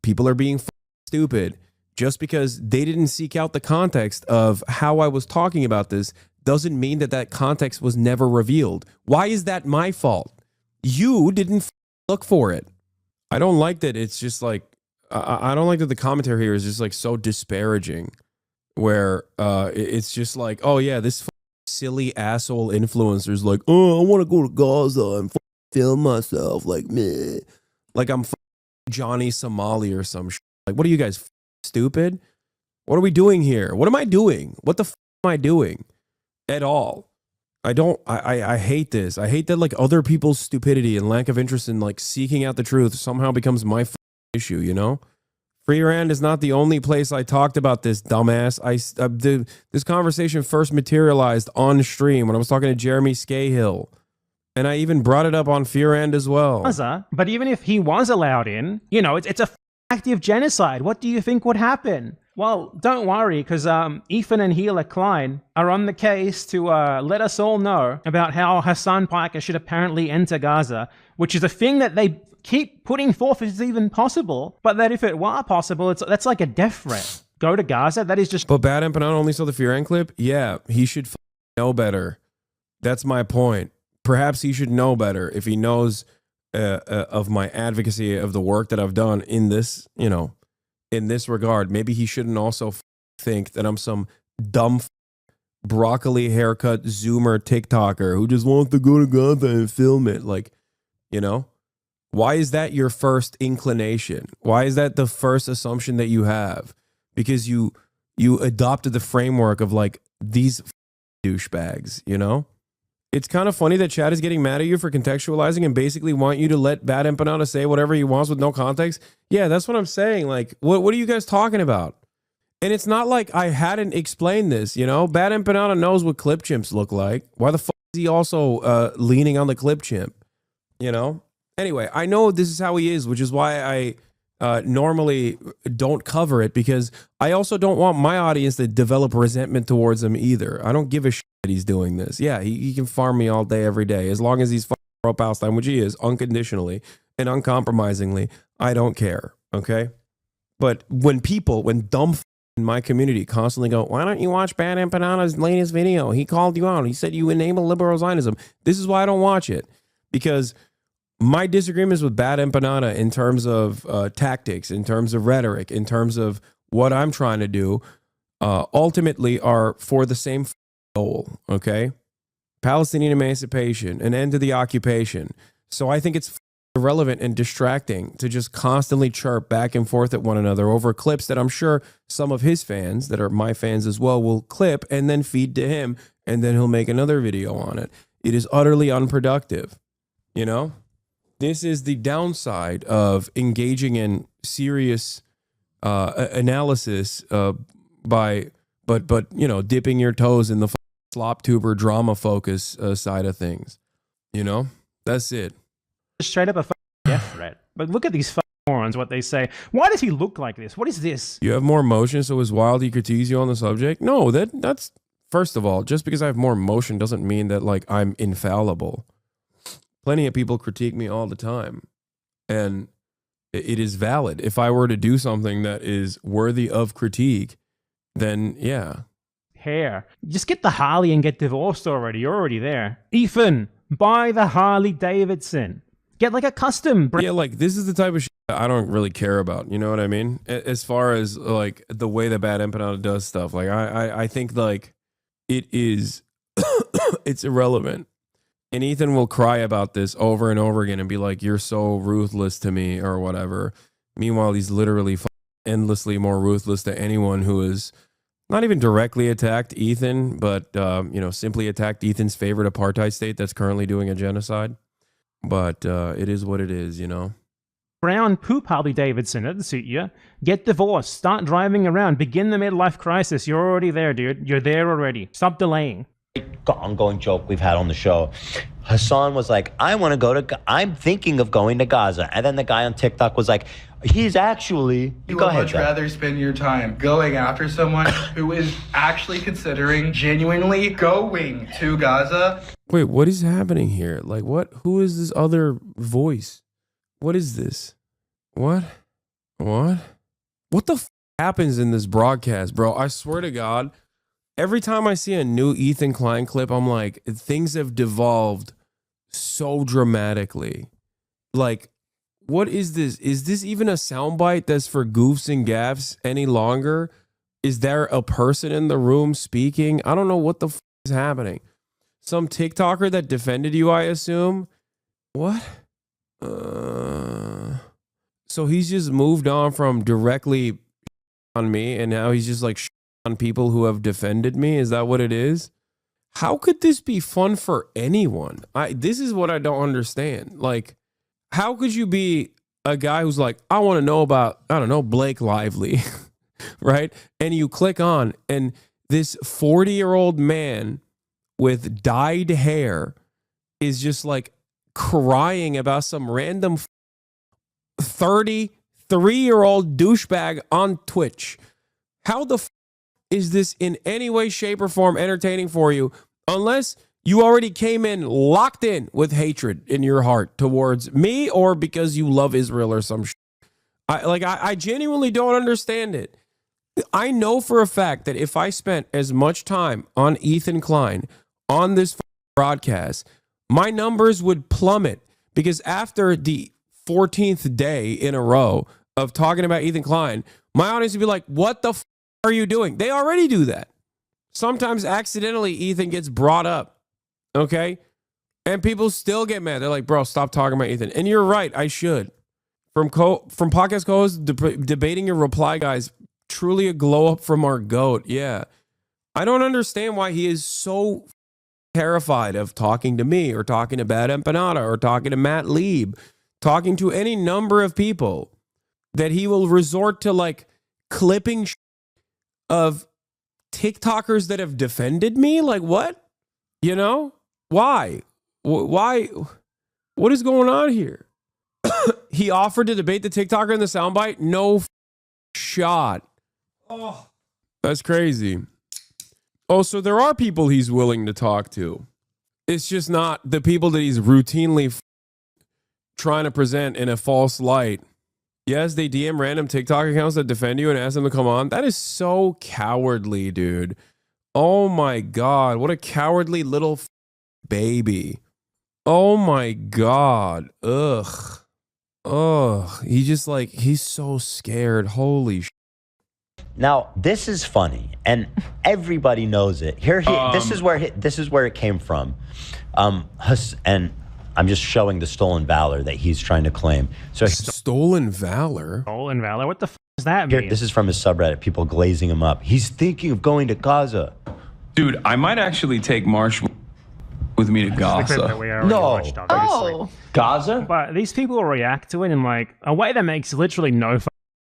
people are being stupid. Just because they didn't seek out the context of how I was talking about this doesn't mean that that context was never revealed. Why is that my fault? You didn't look for it. I don't like that. It's just like, I don't like that the commentary here is just like so disparaging, where it's just like, oh yeah, this silly asshole influencer's like, oh, I want to go to Gaza and film myself like meh. Like I'm Johnny Somali or some shit. Like, what are you guys, stupid? What are we doing here? What am I doing? What the am I doing at all? I hate this. I hate that like other people's stupidity and lack of interest in like seeking out the truth somehow becomes my issue, you know? Free Rand is not the only place I talked about this, dumbass. This conversation first materialized on stream when I was talking to Jeremy Scahill. And I even brought it up on Fearand as well. But even if he was allowed in, you know, it's a active genocide. What do you think would happen? Well, don't worry, because Ethan and Healer Klein are on the case to let us all know about how hasanpiker should apparently enter Gaza, which is a thing that they keep putting forth as even possible, but that if it were possible, that's like a death threat. Go to Gaza, that is just... But Bad Empanada only saw the Fearand clip? Yeah, he should know better. That's my point. Perhaps he should know better if he knows of my advocacy of the work that I've done in this, you know, in this regard. Maybe he shouldn't also think that I'm some dumb broccoli haircut Zoomer TikToker who just wants to go to Gaza and film it. Like, you know, why is that your first inclination? Why is that the first assumption that you have? Because you adopted the framework of like these douchebags, you know? It's kind of funny that Chad is getting mad at you for contextualizing and basically want you to let Bad Empanada say whatever he wants with no context. Yeah, that's what I'm saying. Like, what are you guys talking about? And it's not like I hadn't explained this, you know? Bad Empanada knows what clip chimps look like. Why the fuck is he also leaning on the clip chimp? You know? Anyway, I know this is how he is, which is why I normally don't cover it, because I also don't want my audience to develop resentment towards him either. I don't give a shit that he's doing this. Yeah, he can farm me all day, every day. As long as he's pro Palestine, which he is, unconditionally and uncompromisingly, I don't care, okay? But when dumb in my community constantly go, why don't you watch Bad Empanada's latest video? He called you out. He said you enable liberal Zionism. This is why I don't watch it, because my disagreements with Bad Empanada in terms of tactics, in terms of rhetoric, in terms of what I'm trying to do, ultimately are for the same goal, okay? Palestinian emancipation, an end to the occupation. So I think it's irrelevant and distracting to just constantly chirp back and forth at one another over clips that I'm sure some of his fans, that are my fans as well, will clip and then feed to him, and then he'll make another video on it. It is utterly unproductive, you know? This is the downside of engaging in serious analysis but you know, dipping your toes in the slop tuber drama focus side of things. You know, that's it. Straight up a death threat. But look at these morons, what they say. Why does he look like this? What is this? You have more emotion, so is wild he critiques you on the subject? No, that's first of all, just because I have more emotion doesn't mean that like I'm infallible. Plenty of people critique me all the time, and it is valid. If I were to do something that is worthy of critique, then yeah. Hair. Just get the Harley and get divorced already. You're already there. Ethan, Buy the Harley Davidson. Get like a custom. Yeah, like this is the type of shit I don't really care about. You know what I mean? As far as like the way that Bad Empanada does stuff, like I think like it is, it's irrelevant. And Ethan will cry about this over and over again and be like, "You're so ruthless to me," or whatever. Meanwhile, he's literally endlessly more ruthless to anyone who is not even directly attacked Ethan, but simply attacked Ethan's favorite apartheid state that's currently doing a genocide. But it is what it is, you know. Brown poop Harley Davidson. That'd suit you. Get divorced. Start driving around. Begin the midlife crisis. You're already there, dude. You're there already. Stop delaying. Ongoing joke we've had on the show. Hasan was like, I'm thinking of going to Gaza. And then the guy on TikTok was like, he's actually... You Go would ahead, much Jack. rather spend your time going after someone who is actually considering genuinely going to Gaza. Wait, what is happening here? Like, what? Who is this other voice? What is this? What? What the happens in this broadcast, bro? I swear to God, every time I see a new Ethan Klein clip, I'm like, things have devolved so dramatically. Like, what is this? Is this even a soundbite that's for goofs and gaffs any longer? Is there a person in the room speaking? I don't know what the is happening. Some TikToker that defended you, I assume? What? So he's just moved on from directly on me, and now he's just like on people who have defended me. Is that what it is? How could this be fun for anyone? This is what I don't understand. Like, how could you be a guy who's like, I want to know about, I don't know, Blake Lively, right? And you click on, and this 40-year-old man with dyed hair is just like crying about some random 33-year-old douchebag on Twitch. How the is this in any way, shape, or form entertaining for you? Unless you already came in locked in with hatred in your heart towards me, or because you love Israel or some shit. I genuinely don't understand it. I know for a fact that if I spent as much time on Ethan Klein on this broadcast, my numbers would plummet, because after the 14th day in a row of talking about Ethan Klein, my audience would be like, what the are you doing? They already do that. Sometimes accidentally Ethan gets brought up, okay? And people still get mad. They're like, bro, stop talking about Ethan. And you're right, I should. From podcast co-hosts debating your reply guys, truly a glow up from our GOAT. Yeah. I don't understand why he is so terrified of talking to me, or talking to Bad Empanada, or talking to Matt Lieb, talking to any number of people, that he will resort to like clipping of TikTokers that have defended me. Like, what? You know? Why? Why? What is going on here? He offered to debate the TikToker in the soundbite. No shot. Oh, that's crazy. Oh, so there are people he's willing to talk to. It's just not the people that he's routinely trying to present in a false light. Yes, they DM random TikTok accounts that defend you and ask them to come on. That is so cowardly, dude. Oh my God. What a cowardly little baby. Oh my God. Ugh. Ugh. He's so scared. Holy shit. Now, this is funny, and everybody knows it. This is where it came from. And I'm just showing the stolen valor that he's trying to claim. So stolen valor? Stolen valor? What the does that mean? This is from his subreddit, people glazing him up. He's thinking of going to Gaza. Dude, I might actually take Marsh with me to Gaza. Watched, Oh. Gaza? But these people react to it in like a way that makes literally no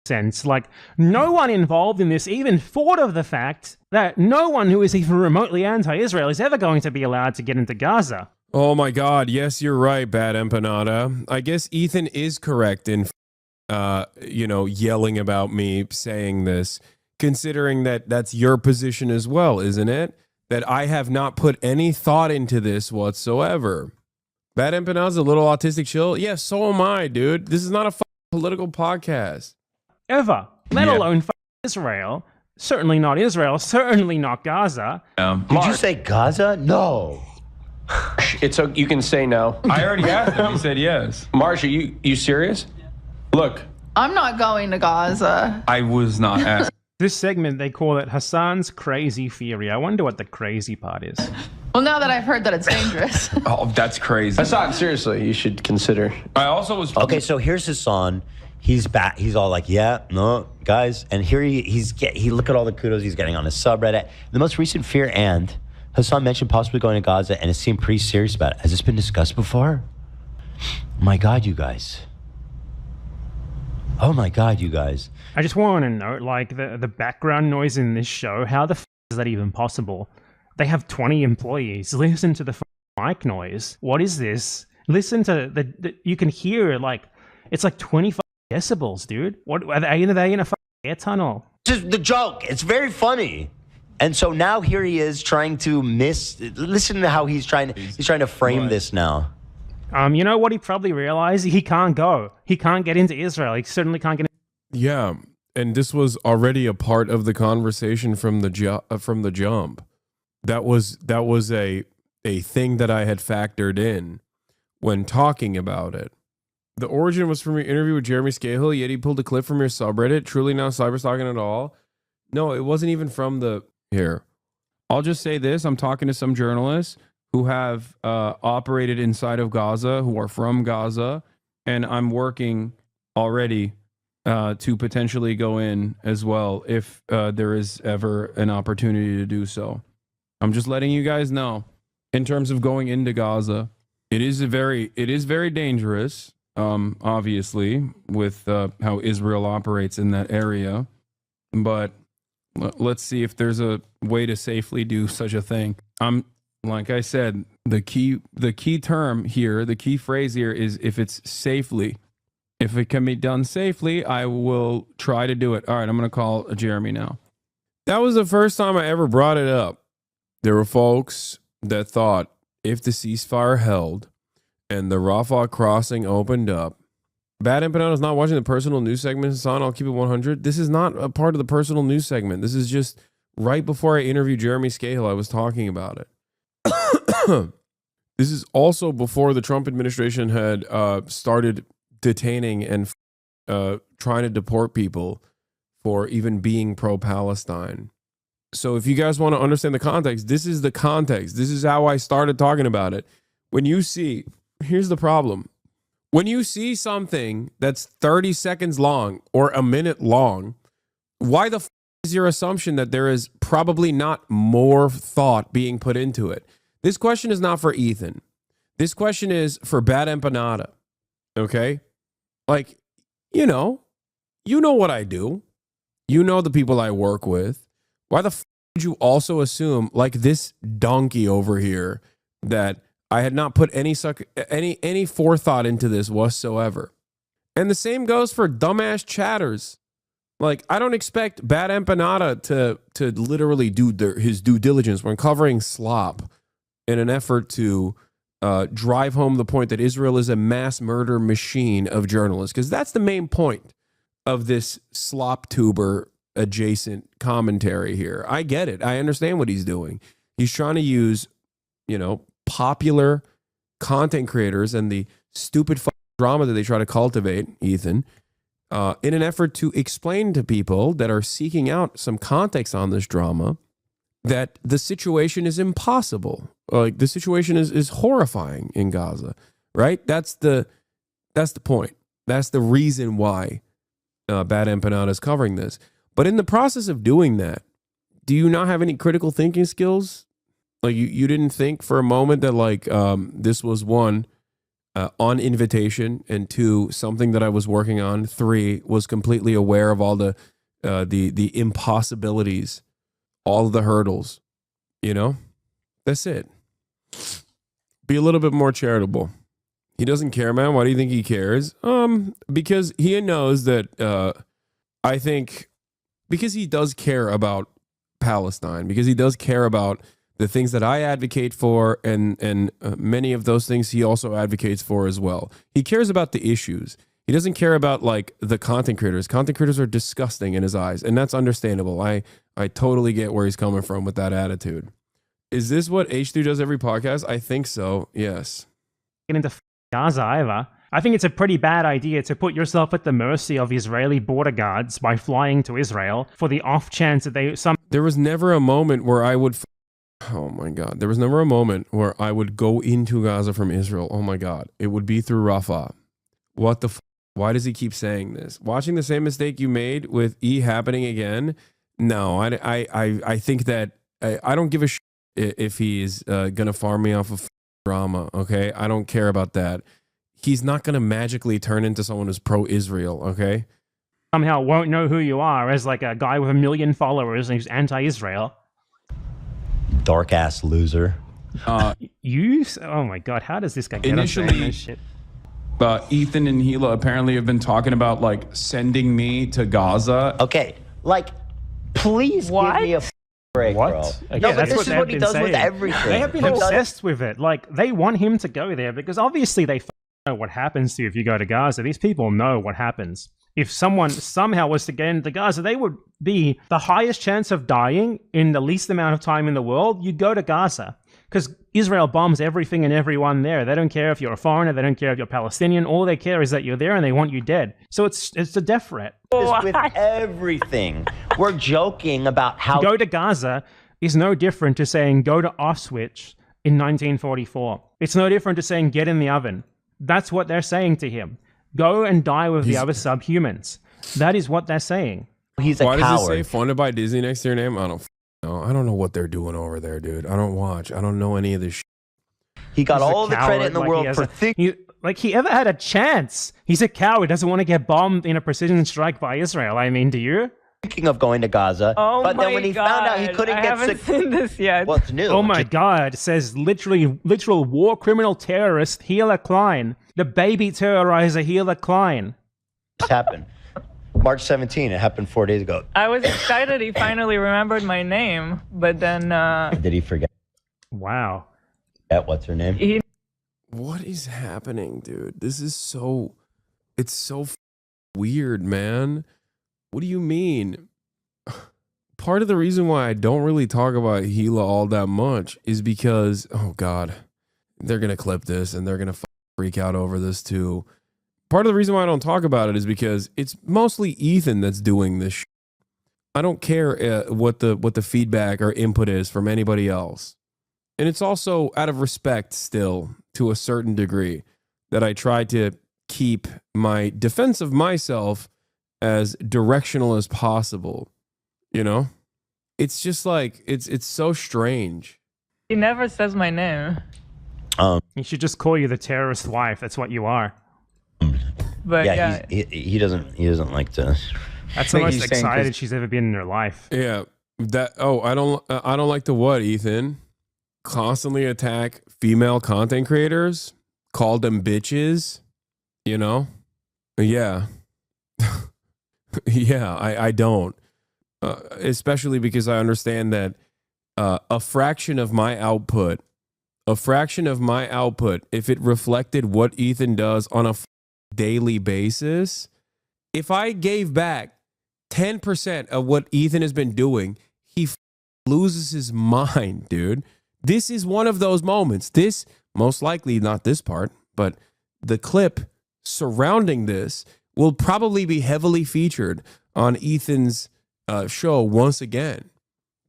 sense. Like, no one involved in this even thought of the fact that no one who is even remotely anti-Israel is ever going to be allowed to get into Gaza. Oh my God. Yes, you're right, Bad Empanada. I guess Ethan is correct in, yelling about me saying this, considering that that's your position as well, isn't it? That I have not put any thought into this whatsoever. Bad Empanada's a little autistic chill. Yeah, so am I, dude. This is not a political podcast. Ever. Let alone Israel. Certainly not Israel. Certainly not Gaza. Did you say Gaza? No. You can say no. I already asked him. He said yes. Marsh, are you serious? Look, I'm not going to Gaza. I was not asked. This segment, they call it Hassan's crazy theory. I wonder what the crazy part is. Well, now that I've heard that it's dangerous. Oh, that's crazy. Hassan, seriously, you should consider. I also was Okay, so here's Hasan. He's back. He's all like, yeah, no, guys. And here he look at all the kudos he's getting on his subreddit. The most recent fear, and Hasan mentioned possibly going to Gaza, and it seemed pretty serious about it. Has this been discussed before? My God, you guys. Oh my God, you guys. I just want to note, like, the background noise in this show, how the is that even possible? They have 20 employees. Listen to the mic noise. What is this? Listen to you can hear, like, it's like 25 decibels, dude. What are they in a air tunnel? This is the joke. It's very funny. And so now here he is trying to listen to how he's trying to frame this now. You know what he probably realized? He can't go. He can't get into Israel. He certainly can't get Yeah, and this was already a part of the conversation from the jump. That was a thing that I had factored in when talking about it. The origin was from your interview with Jeremy Scahill, yet he pulled a clip from your subreddit. Truly not cyberstalking at all. No, it wasn't even from the... Here. I'll just say this. I'm talking to some journalists who have operated inside of Gaza, who are from Gaza, and I'm working already to potentially go in as well if there is ever an opportunity to do so. I'm just letting you guys know. In terms of going into Gaza, it is very dangerous. Obviously, with how Israel operates in that area, but let's see if there's a way to safely do such a thing. Like I said, the key term here, the key phrase here is if it's safely. If it can be done safely, I will try to do it. All right, I'm going to call Jeremy now. That was the first time I ever brought it up. There were folks that thought if the ceasefire held and the Rafah crossing opened up, Bad Empanada is not watching the personal news segment, Hasan. I'll keep it 100. This is not a part of the personal news segment. This is just right before I interviewed Jeremy Scahill, I was talking about it. This is also before the Trump administration had started detaining and trying to deport people for even being pro-Palestine. So if you guys want to understand the context, this is the context. This is how I started talking about it. When you see, here's the problem. When you see something that's 30 seconds long or a minute long, why the is your assumption that there is probably not more thought being put into it? This question is not for Ethan. This question is for Bad Empanada. Okay? Like, you know what I do. You know the people I work with. Why the would you also assume, like this donkey over here, that I had not put any forethought into this whatsoever? And the same goes for dumbass chatters. Like, I don't expect Bad Empanada to literally do his due diligence when covering slop in an effort to drive home the point that Israel is a mass murder machine of journalists, because that's the main point of this slop tuber adjacent commentary here. I get it. I understand what he's doing. He's trying to use, popular content creators and the stupid drama that they try to cultivate, Ethan, in an effort to explain to people that are seeking out some context on this drama that the situation is impossible. Like, the situation is horrifying in Gaza, right? That's the point. That's the reason why Bad Empanada is covering this. But in the process of doing that, do you not have any critical thinking skills? Like, you didn't think for a moment that, like, this was one, on invitation, and two, something that I was working on, three, was completely aware of all the impossibilities, all of the hurdles, That's it. Be a little bit more charitable. He doesn't care, man. Why do you think he cares? Because he knows that, I think, because he does care about Palestine, because he does care about the things that I advocate for, and many of those things he also advocates for as well. He cares about the issues. He doesn't care about, like, the content creators. Content creators are disgusting in his eyes, and that's understandable. I totally get where he's coming from with that attitude. Is this what H3 does every podcast? I think so. Yes. Get into Gaza either. I think it's a pretty bad idea to put yourself at the mercy of Israeli border guards by flying to Israel for the off chance that There was never a moment where I would. Oh my God. There was never a moment where I would go into Gaza from Israel. Oh my God. It would be through Rafah. What the Why does he keep saying this? Watching the same mistake you made with E happening again? No, I think that I don't give a shit if he's going to farm me off of drama, okay? I don't care about that. He's not going to magically turn into someone who's pro-Israel, okay? somehow won't know who you are as like a guy with 1 million followers and who's anti-Israel. Dark ass loser. You? Oh my God, how does this guy get us saying this shit? Ethan and Gila apparently have been talking about like sending me to Gaza. Okay, like, please give me a break, What? bro. Okay, No, but that's this what is what he they've does been with saying. everything. They have been He does- obsessed with it. Like, they want him to go there because obviously they know what happens to you if you go to Gaza. These people know what happens. If someone somehow was to get into Gaza, they would be the highest chance of dying in the least amount of time in the world. You go to Gaza because Israel bombs everything and everyone there. They don't care if you're a foreigner. They don't care if you're Palestinian. All they care is that you're there and they want you dead. So it's a death threat. With everything. We're joking about how Go to Gaza is no different to saying go to Auschwitz in 1944. It's no different to saying get in the oven. That's what they're saying to him. Go and die with the other subhumans. That is what they're saying. he's a Why coward. does it say funded by Disney next to your name? I don't know. I don't know what they're doing over there, dude. I don't watch. I don't know any of this shit. He got He's a all the credit in the coward, world he has for a- thinking. Like he ever had a chance. He's a coward. Doesn't want to get bombed in a precision strike by Israel. I mean, do you? Of going to Gaza, Oh but my then when he found out he God, couldn't I get haven't sick, seen this yet. well, it's new. Oh my God, says literal war criminal terrorist Gila Klein. The baby terrorizer Gila Klein. This happened March 17. It happened 4 days ago. I was excited he finally remembered my name, but then Did he forget? Wow. What's her name? What is happening, dude? This is so. It's so weird, man. What do you mean? Part of the reason why I don't really talk about Gila all that much is because, oh God, they're going to clip this and they're going to freak out over this too. Part of the reason why I don't talk about it is because it's mostly Ethan that's doing this. I don't care what the feedback or input is from anybody else. And it's also out of respect still to a certain degree that I try to keep my defense of myself as directional as possible. You know? It's just like it's so strange. he never says my name. He should just call you the terrorist wife. That's what you are. But Yeah, he doesn't like to. That's the think most he's saying 'cause- excited she's ever been in her life. Yeah. I don't like the what, Ethan? Constantly attack female content creators, call them bitches, you know? Yeah. Yeah, I don't. Especially because I understand that a fraction of my output, if it reflected what Ethan does on a daily basis, if I gave back 10% of what Ethan has been doing, he loses his mind, dude. This is one of those moments. This, most likely not this part, but the clip surrounding this will probably be heavily featured on Ethan's show once again.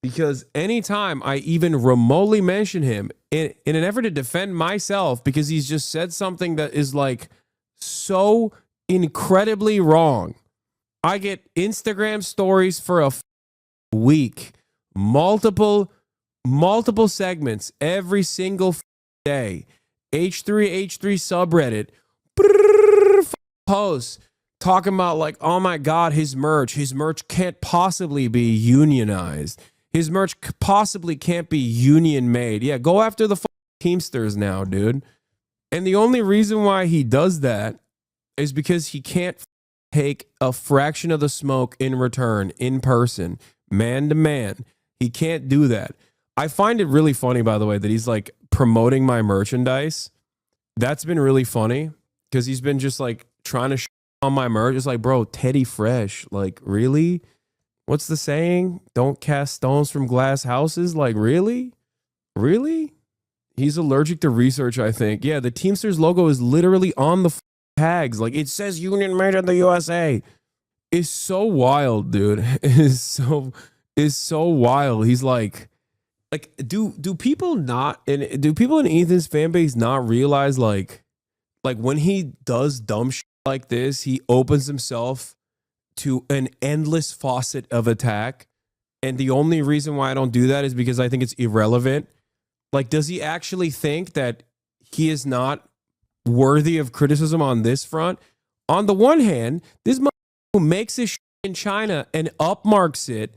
Because anytime I even remotely mention him in an effort to defend myself because he's just said something that is like so incredibly wrong, I get Instagram stories for a week, multiple segments every single day. H3 subreddit posts talking about like, oh my God, his merch can't possibly be unionized. His merch possibly can't be union made. Yeah, go after the Teamsters now, dude. And the only reason why he does that is because he can't take a fraction of the smoke in return, in person, man to man. He can't do that. I find it really funny, by the way, that he's like promoting my merchandise. That's been really funny because he's been just like trying to on my merch. It's like, bro, Teddy Fresh. Like, really? What's the saying? Don't cast stones from glass houses? Like, really? Really? He's allergic to research, I think. Yeah, the Teamsters logo is literally on the tags. Like, it says Union Made in the USA. It's so wild, dude. It's so wild. He's like do people in Ethan's fan base not realize like when he does dumb shit like this, he opens himself to an endless faucet of attack. And the only reason why I don't do that is because I think it's irrelevant. Like, does he actually think that he is not worthy of criticism on this front? On the one hand, this who makes his shit in China and upmarks it,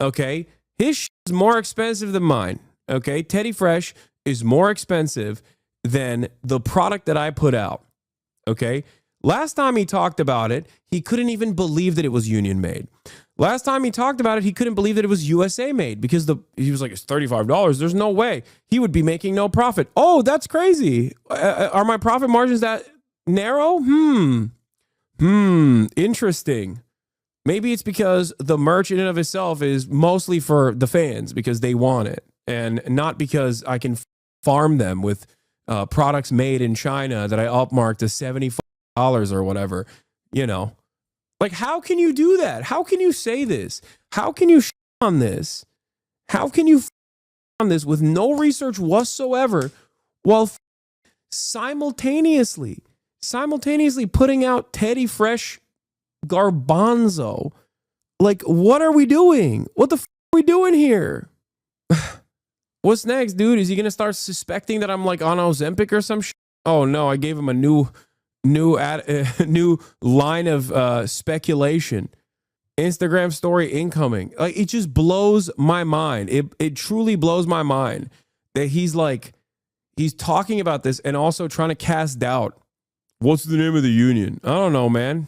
okay? His shit is more expensive than mine, okay? Teddy Fresh is more expensive than the product that I put out, okay? Last time he talked about it, he couldn't even believe that it was union made. Last time he talked about it, he couldn't believe that it was USA made because he was like, it's $35. There's no way. He would be making no profit. Oh, that's crazy. Are my profit margins that narrow? Interesting. Maybe it's because the merch in and of itself is mostly for the fans because they want it and not because I can farm them with products made in China that I upmarked to $75 or whatever, you know. Like, how can you do that? How can you say this? How can you on this? How can you on this with no research whatsoever while simultaneously putting out Teddy Fresh garbanzo? Like, what are we doing? What the are we doing here? What's next, dude? Is he gonna start suspecting that I'm like on Ozempic or some shit? Oh no, I gave him a new line of speculation. Instagram story incoming. Like, it just blows my mind. It truly blows my mind that he's talking about this and also trying to cast doubt. What's the name of the union? I don't know, man.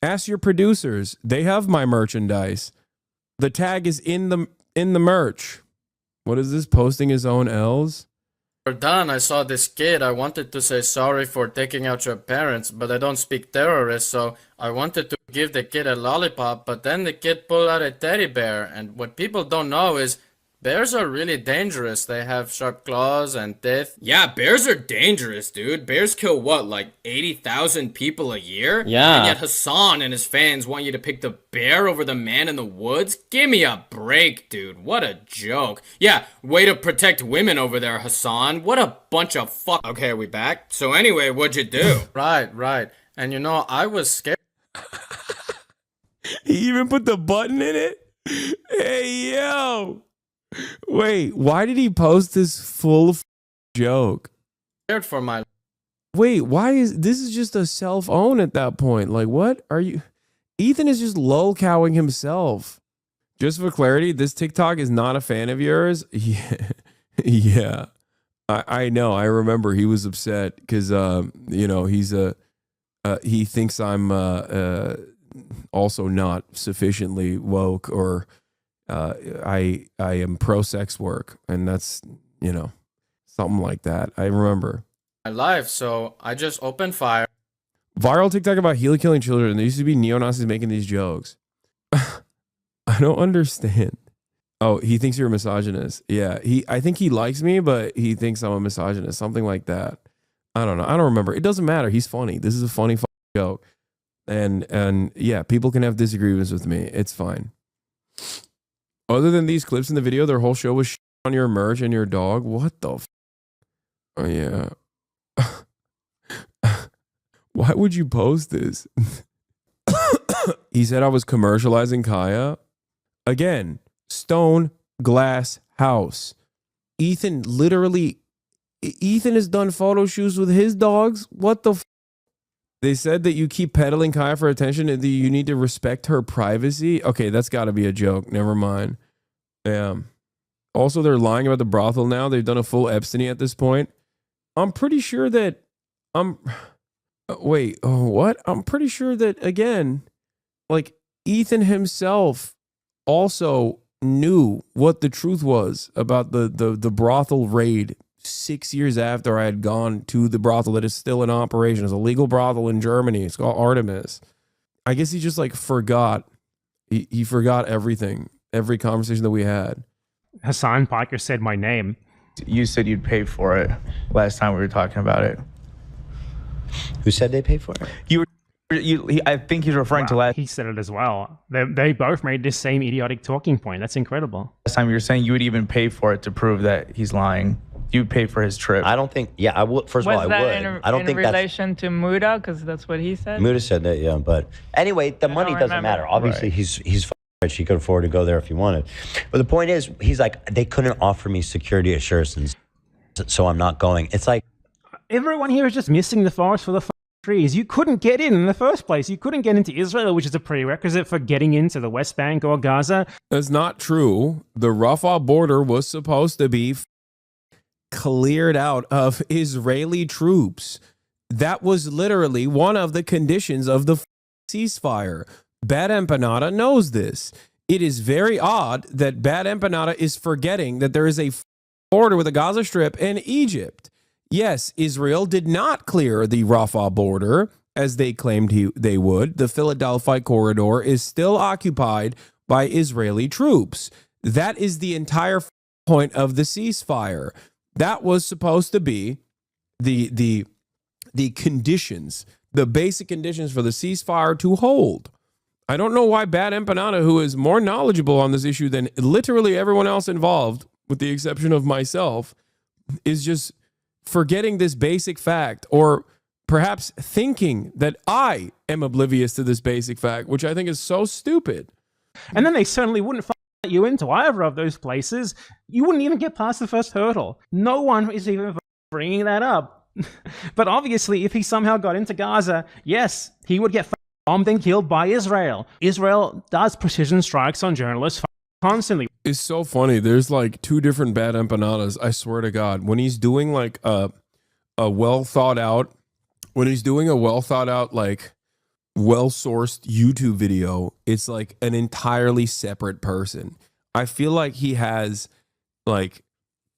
Ask your producers. They have my merchandise. The tag is in the merch. What is this? Posting his own L's? Done. I saw this kid. I wanted to say sorry for taking out your parents, but I don't speak terrorist, so I wanted to give the kid a lollipop, but then the kid pulled out a teddy bear, and what people don't know is bears are really dangerous. They have sharp claws and teeth. Yeah, bears are dangerous, dude. Bears kill what, like 80,000 people a year? Yeah. And yet Hasan and his fans want you to pick the bear over the man in the woods? Give me a break, dude. What a joke. Yeah, way to protect women over there, Hasan. What a bunch of fuck. Okay, are we back? So anyway, what'd you do? Right. And you know, I was scared. He even put the button in it? Hey, yo. Wait, why did he post this full joke? Scared for my. Wait, why is this just a self-own at that point? Like, what are you? Ethan is just lol-cowing himself. Just for clarity, this TikTok is not a fan of yours. Yeah. I know. I remember he was upset because you know, he thinks I'm also not sufficiently woke, or I am pro sex work, and that's, you know, something like that. I remember my life, so I just opened fire. Viral TikTok about Healy killing children. There used to be neo-Nazis making these jokes. I don't understand. Oh, he thinks you're a misogynist. Yeah, I think he likes me, but he thinks I'm a misogynist. Something like that. I don't know. I don't remember. It doesn't matter. He's funny. This is a funny joke. And yeah, people can have disagreements with me. It's fine. Other than these clips in the video, their whole show was on your merch and your dog. What the oh, yeah. Why would you post this? He said I was commercializing Kaya. Again, stone glass house. Ethan has done photo shoots with his dogs. What the They said that you keep peddling Kaya for attention and that you need to respect her privacy. Okay, that's got to be a joke. Never mind. Yeah. Also, they're lying about the brothel now. They've done a full Epstein at this point. I'm pretty sure that wait, oh, what? I'm pretty sure that, again, like, Ethan himself also knew what the truth was about the brothel raid 6 years after I had gone to the brothel that is still in operation. It's a legal brothel in Germany. It's called Artemis. I guess he just like forgot. He forgot everything, every conversation that we had. Hasanpiker said my name. You said you'd pay for it last time we were talking about it. Who said they pay for it? I think he's referring to He said it as well. They both made this same idiotic talking point. That's incredible. last time you were saying you would even pay for it to prove that he's lying. You'd pay for his trip. I don't think. Yeah, I would. First of all, I would. I don't think that's. In relation to Muda, because that's what he said. Muda said that, yeah. But anyway, the money doesn't matter. Obviously, he's rich. He could afford to go there if he wanted. But the point is, he's like, they couldn't offer me security assurances, so I'm not going. It's like everyone here is just missing the forest for the trees. You couldn't get in the first place. You couldn't get into Israel, which is a prerequisite for getting into the West Bank or Gaza. That's not true. The Rafah border was supposed to be cleared out of Israeli troops. That was literally one of the conditions of the ceasefire. Bad Empanada knows this. It is very odd that Bad Empanada is forgetting that there is a border with the Gaza Strip and Egypt. Yes, Israel did not clear the Rafah border as they claimed they would. The Philadelphia corridor is still occupied by Israeli troops. That is the entire point of the ceasefire. That was supposed to be the conditions, the basic conditions for the ceasefire to hold. I don't know why Bad Empanada, who is more knowledgeable on this issue than literally everyone else involved, with the exception of myself, is just forgetting this basic fact, or perhaps thinking that I am oblivious to this basic fact, which I think is so stupid. And then they certainly wouldn't let you into either of those places. You wouldn't even get past the first hurdle. No one is even bringing that up. But obviously, if he somehow got into Gaza, yes, he would get bombed and killed by Israel. Israel does precision strikes on journalists constantly. It's so funny. There's like two different Bad Empanadas. I swear to God, when he's doing like a well thought out, like well-sourced YouTube video, it's like an entirely separate person. I feel like he has like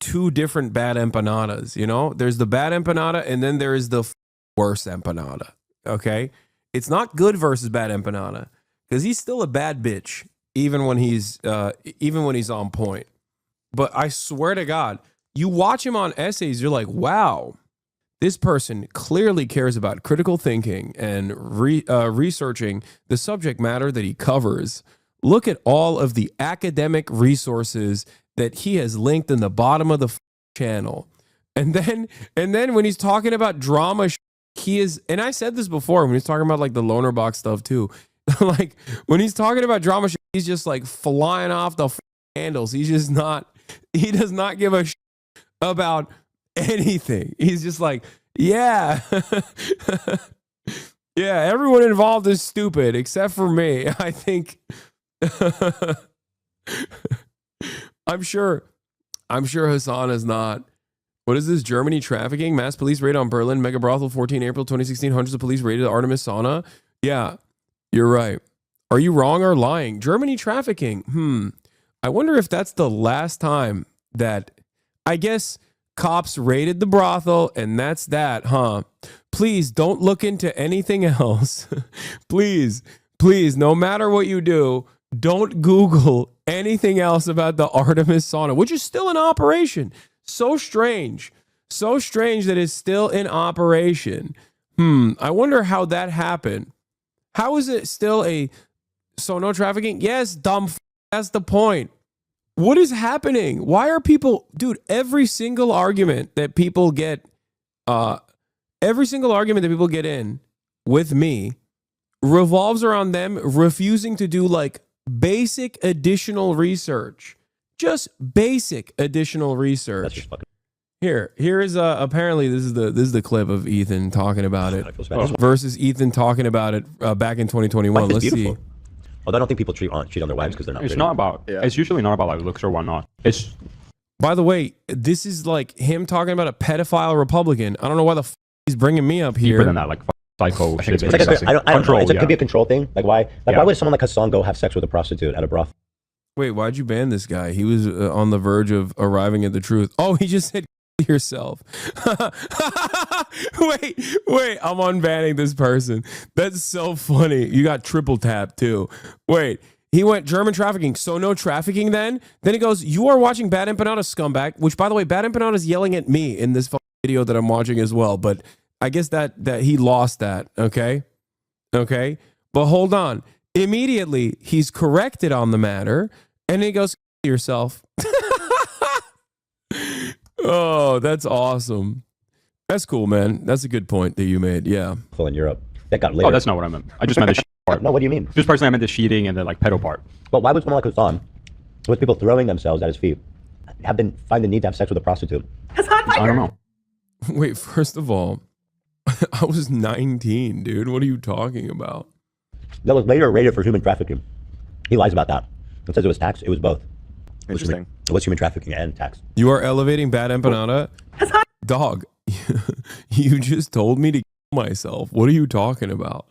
two different Bad Empanadas, you know? There's the Bad Empanada and then there is the worse Empanada, okay? It's not good versus Bad Empanada because he's still a bad bitch even when he's on point. But I swear to God, you watch him on essays, you're like, wow, this person clearly cares about critical thinking and researching the subject matter that he covers. Look at all of the academic resources that he has linked in the bottom of the channel. And then when he's talking about drama, he is, and I said this before when he's talking about like the loner box stuff too. Like when he's talking about drama, he's just like flying off the handles. He does not give a about anything. He's just like, yeah, yeah, everyone involved is stupid except for me. I think I'm sure Hasan is not. What is this? Germany trafficking? Mass police raid on Berlin. Mega brothel 14 April 2016. Hundreds of police raided Artemis sauna. Yeah, you're right. Are you wrong or lying? Germany trafficking. I wonder if that's the last time that, I guess, cops raided the brothel and that's that, huh? Please don't look into anything else. Please, no matter what you do, don't Google anything else about the Artemis sauna, which is still in operation. So strange that it's still in operation. I wonder how that happened. How is it still so no trafficking? Yes, dumb. That's the point. What is happening? Why are people, dude, every single argument that people get in with me revolves around them refusing to do like basic additional research. Just basic additional research. Here is apparently this is the clip of Ethan talking about it versus Ethan talking about it back in 2021. Let's see. Although I don't think people cheat on their wives because they're not. It's not about. Yeah. It's usually not about like looks or whatnot. It's. By the way, this is like him talking about a pedophile Republican. I don't know why he's bringing me up here. Deeper than that, like psycho. It's like it could be a control thing. Like why would someone like Hasan go have sex with a prostitute at a brothel? Wait, why'd you ban this guy? He was on the verge of arriving at the truth. Oh, he just said yourself. wait, I'm unbanning this person. That's so funny. You got triple tap too. Wait, He went German trafficking. So no trafficking then? Then he goes, you are watching Bad Empanada, scumbag. Which, by the way, Bad Empanada is yelling at me in this video that I'm watching as well. But I guess that he lost that. Okay? Okay? But hold on. Immediately, he's corrected on the matter. And he goes, yourself. Oh, that's awesome. That's cool, man. That's a good point that you made. Yeah. In Europe. That got later. Oh, that's not what I meant. I just meant the cheating part. No, what do you mean? Just personally, I meant the cheating and the like pedo part. Well, why would someone like Hasan, with people throwing themselves at his feet, find the need to have sex with a prostitute? I don't know. Wait, first of all, I was 19, dude. What are you talking about? That was later rated for human trafficking. He lies about that. It says it was tax. It was both. Interesting. It was human trafficking and tax. You are elevating Bad Empanada? Dog, you just told me to kill myself. What are you talking about?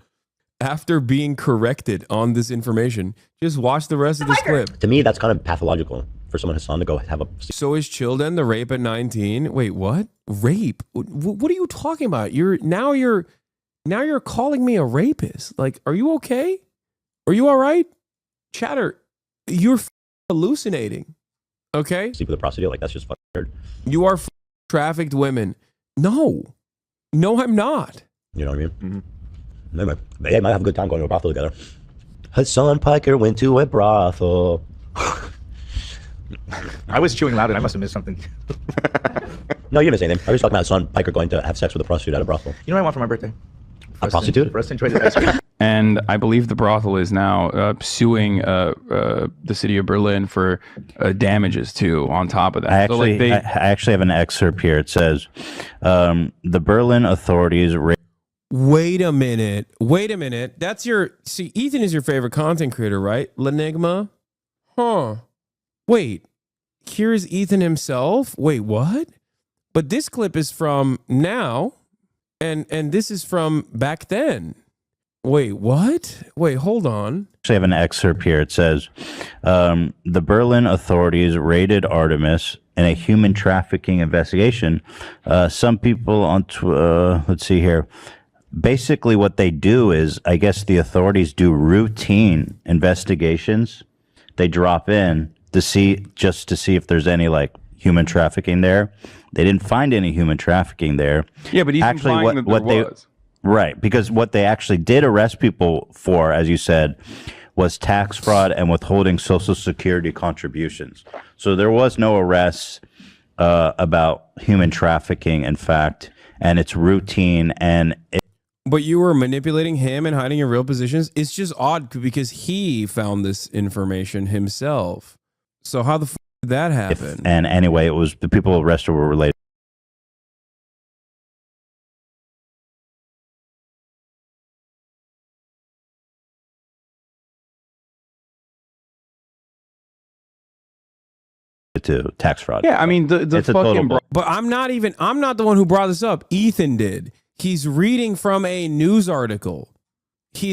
After being corrected on this information, just watch the rest of this clip. To me, that's kind of pathological for someone Hasan to go have a... So is Childen the rape at 19? Wait, what? Rape? What are you talking about? Now you're calling me a rapist. Like, are you okay? Are you all right? Chatter, you're hallucinating. Okay? Sleep with a prostitute, like that's just fucking weird. You are trafficked women. No, I'm not. You know what I mean? Anyway, they might have a good time going to a brothel together. Hasanpiker went to a brothel. I was chewing loud and I must have missed something. No, you didn't say anything. I was talking about Hasanpiker going to have sex with a prostitute at a brothel. You know what I want for my birthday? A prostitute? For us to enjoy the ice cream. And I believe the brothel is now suing the city of Berlin for damages too. On top of that, I actually have an excerpt here. It says the Berlin authorities. Wait a minute. That's Ethan is your favorite content creator, right? Lenigma? Huh. Wait. Here's Ethan himself? Wait, what? But this clip is from now, and this is from back then. Wait, what? Wait, hold on. I have an excerpt here. It says the Berlin authorities raided Artemis in a human trafficking investigation. Some people on, let's see here. Basically what they do is, I guess the authorities do routine investigations. They drop in to see if there's any like human trafficking there. They didn't find any human trafficking there. Yeah, but he's implying that there was. Right, because what they actually did arrest people for, as you said, was tax fraud and withholding Social Security contributions. So there was no arrests about human trafficking, in fact, and it's routine. But you were manipulating him and hiding your real positions? It's just odd because he found this information himself. So how the f did that happen? And anyway, it was the people arrested were related to tax fraud. Yeah, I mean the fucking but I'm not the one who brought this up. Ethan did. He's reading from a news article. So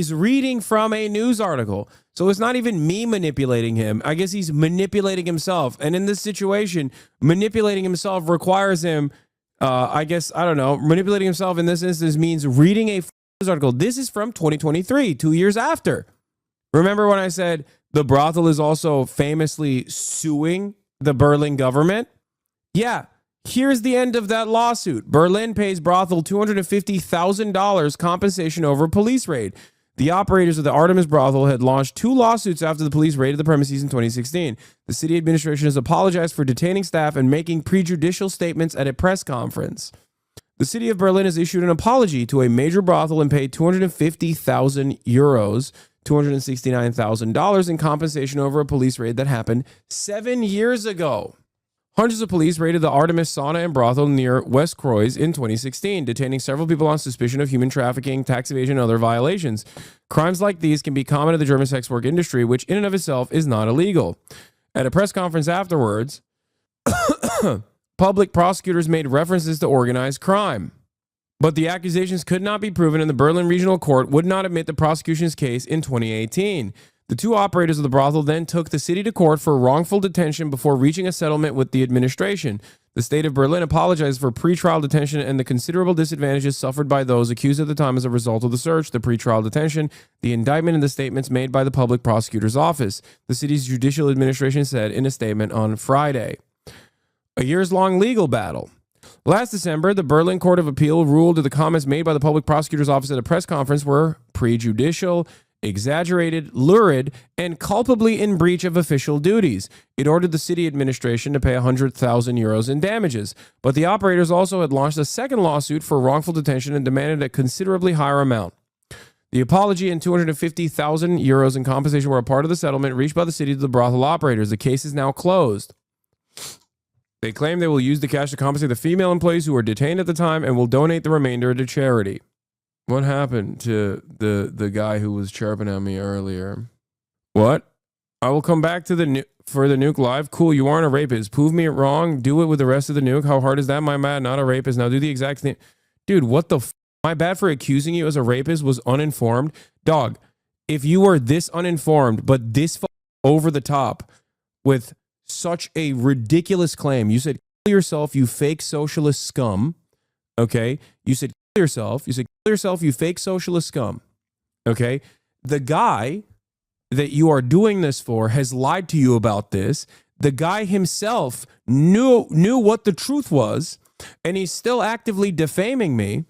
it's not even me manipulating him. I guess he's manipulating himself. And in this situation, manipulating himself requires him, manipulating himself in this instance means reading a news article. This is from 2023, 2 years after. Remember when I said the brothel is also famously suing the Berlin government? Yeah. Here's the end of that lawsuit. Berlin pays brothel $250,000 compensation over a police raid. The operators of the Artemis brothel had launched 2 lawsuits after the police raided the premises in 2016. The city administration has apologized for detaining staff and making prejudicial statements at a press conference. The city of Berlin has issued an apology to a major brothel and paid 250,000 euros, $269,000 in compensation over a police raid that happened 7 years ago. Hundreds of police raided the Artemis sauna and brothel near West Croix in 2016, detaining several people on suspicion of human trafficking, tax evasion, and other violations. Crimes like these can be common in the German sex work industry, which in and of itself is not illegal. At a press conference afterwards, public prosecutors made references to organized crime. But the accusations could not be proven, and the Berlin Regional Court would not admit the prosecution's case in 2018. The 2 operators of the brothel then took the city to court for wrongful detention before reaching a settlement with the administration. The state of Berlin apologized for pretrial detention and the considerable disadvantages suffered by those accused at the time as a result of the search, the pretrial detention, the indictment, and the statements made by the public prosecutor's office, the city's judicial administration said in a statement on Friday. A years-long legal battle. Last December, the Berlin Court of Appeal ruled that the comments made by the public prosecutor's office at a press conference were prejudicial, exaggerated, lurid, and culpably in breach of official duties. It ordered the city administration to pay 100,000 euros in damages, but the operators also had launched a second lawsuit for wrongful detention and demanded a considerably higher amount. The apology and 250,000 euros in compensation were a part of the settlement reached by the city to the brothel operators. The case is now closed. They claim they will use the cash to compensate the female employees who were detained at the time and will donate the remainder to charity. What happened to the guy who was chirping at me earlier? What? I will come back to the for the nuke live. Cool, you aren't a rapist. Prove me wrong. Do it with the rest of the nuke. How hard is that? My bad, not a rapist. Now do the exact thing. Dude, what the my bad for accusing you as a rapist was uninformed. Dog, if you were this uninformed, but this over the top with such a ridiculous claim, you said, kill yourself, you fake socialist scum. Okay? You said, kill yourself. You said, kill yourself, you fake socialist scum. Okay? The guy that you are doing this for has lied to you about this. The guy himself knew what the truth was, and he's still actively defaming me.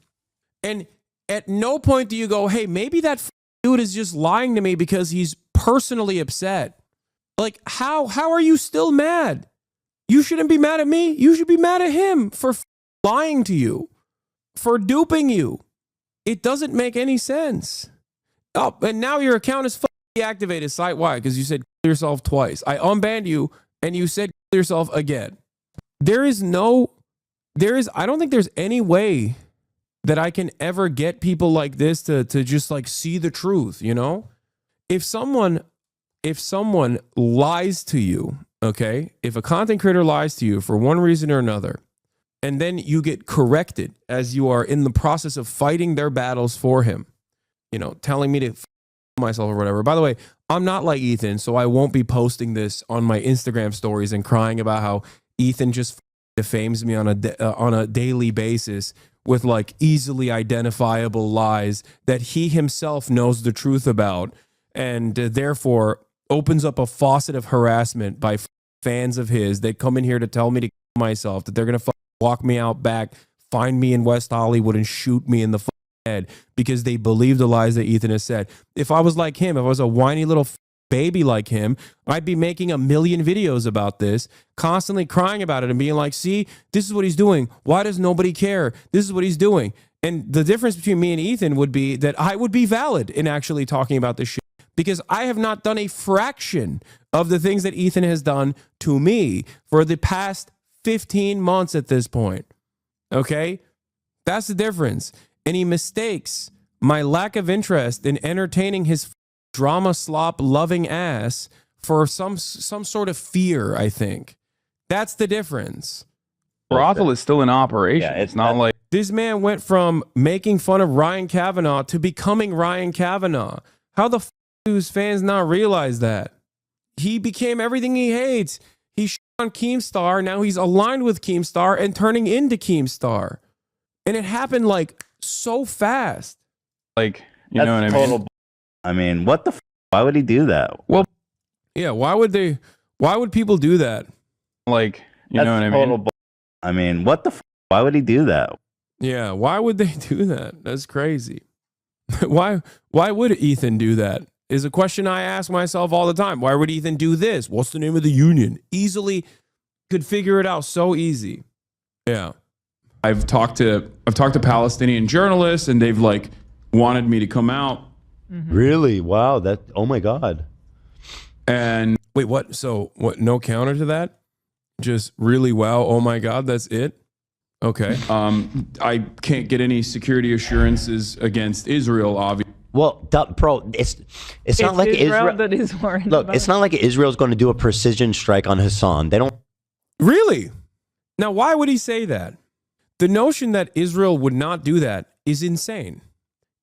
And at no point do you go, hey, maybe that dude is just lying to me because he's personally upset. Like, how are you still mad? You shouldn't be mad at me. You should be mad at him for lying to you, for duping you. It doesn't make any sense. Oh, and now your account is deactivated site-wide because you said kill yourself twice. I unbanned you, and you said kill yourself again. I don't think there's any way that I can ever get people like this to just like see the truth, you know? If someone lies to you, okay? If a content creator lies to you for one reason or another, and then you get corrected as you are in the process of fighting their battles for him, you know, telling me to myself or whatever. By the way, I'm not like Ethan, so I won't be posting this on my Instagram stories and crying about how Ethan just defames me on a daily basis with like easily identifiable lies that he himself knows the truth about, and therefore opens up a faucet of harassment by fans of his that come in here to tell me to kill myself, that they're going to walk me out back, find me in West Hollywood and shoot me in the head because they believe the lies that Ethan has said. If I was like him, if I was a whiny little baby like him, I'd be making a million videos about this, constantly crying about it and being like, see, this is what he's doing. Why does nobody care? This is what he's doing. And the difference between me and Ethan would be that I would be valid in actually talking about this shit because I have not done a fraction of the things that Ethan has done to me for the past 15 months at this point. Okay? That's the difference. And he mistakes my lack of interest in entertaining his drama slop loving ass for some sort of fear, I think. That's the difference. Brothel is still in operation. Yeah, it's not like this man went from making fun of Ryan Kavanaugh to becoming Ryan Kavanaugh. How the do his fans not realize that? He became everything he hates. He shot on Keemstar. Now he's aligned with Keemstar and turning into Keemstar. And it happened like so fast. Like, you know what I mean? I mean, what the why would he do that? Well, yeah, why would people do that? Like, you know what I mean? I mean, what the why would he do that? Yeah, why would they do that? That's crazy. Why would Ethan do that? Is a question I ask myself all the time. Why would Ethan do this? What's the name of the union? Easily could figure it out so easy. Yeah. I've talked to Palestinian journalists and they've like wanted me to come out. Mm-hmm. Really? Wow. Oh my God. And wait, what? So what? No counter to that? Just really, wow. Oh my God. That's it. Okay. I can't get any security assurances against Israel, obviously. Well, bro, it's not like Israel that is worried. Look, about it's not like Israel's going to do a precision strike on Hasan. They don't. Really? Now, why would he say that? The notion that Israel would not do that is insane.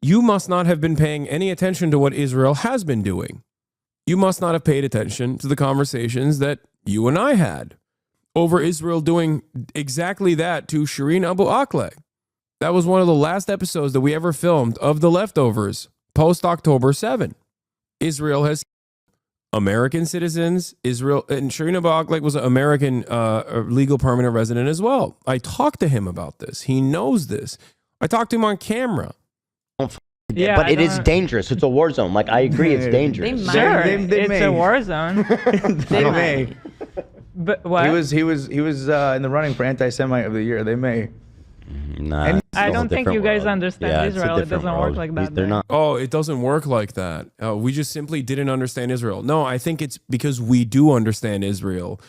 You must not have been paying any attention to what Israel has been doing. You must not have paid attention to the conversations that you and I had. over Israel doing exactly that to Shireen Abu Akleh. That was one of the last episodes that we ever filmed of The Leftovers, post-October 7. Israel has American citizens. Israel, and Shireen Abu Akleh was an American legal permanent resident as well. I talked to him about this. He knows this. I talked to him on camera. Yeah, but it is dangerous. It's a war zone. Like, I agree, it's dangerous. Sure, it's a war zone. They may. But what? He was in the running for anti-Semite of the year. They may. Nah, I don't think you guys understand Israel. It doesn't work like that. They're not. Oh, it doesn't work like that. We just simply didn't understand Israel. No, I think it's because we do understand Israel,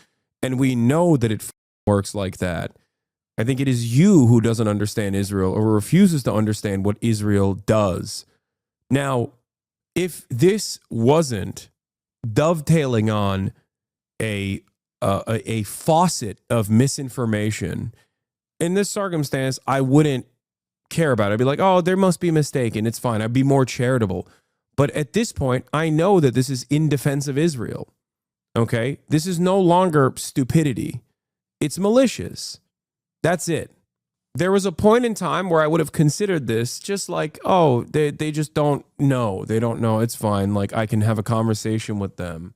and we know that it works like that. I think it is you who doesn't understand Israel or refuses to understand what Israel does. Now, if this wasn't dovetailing on a faucet of misinformation, in this circumstance, I wouldn't care about it. I'd be like, oh, there must be a mistake, and it's fine. I'd be more charitable. But at this point, I know that this is in defense of Israel. Okay? This is no longer stupidity. It's malicious. That's it. There was a point in time where I would have considered this just like, oh, they just don't know. They don't know. It's fine. Like, I can have a conversation with them.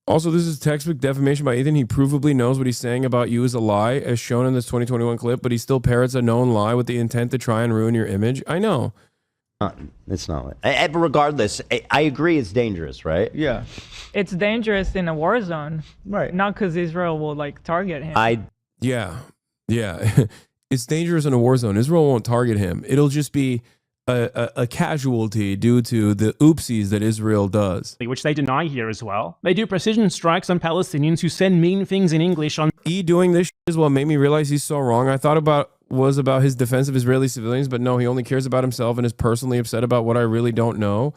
Also, this is textbook defamation by Ethan. He provably knows what he's saying about you is a lie, as shown in this 2021 clip, but he still parrots a known lie with the intent to try and ruin your image. I know. It's not. Regardless, I agree it's dangerous, right? Yeah. It's dangerous in a war zone. Right. Not because Israel will like target him. Yeah. It's dangerous in a war zone. Israel won't target him. It'll just be a casualty due to the oopsies that Israel does. Which they deny here as well. They do precision strikes on Palestinians who send mean things in English on... Doing this is what made me realize he's so wrong. I thought about his defense of Israeli civilians, but no, he only cares about himself and is personally upset about what I really don't know.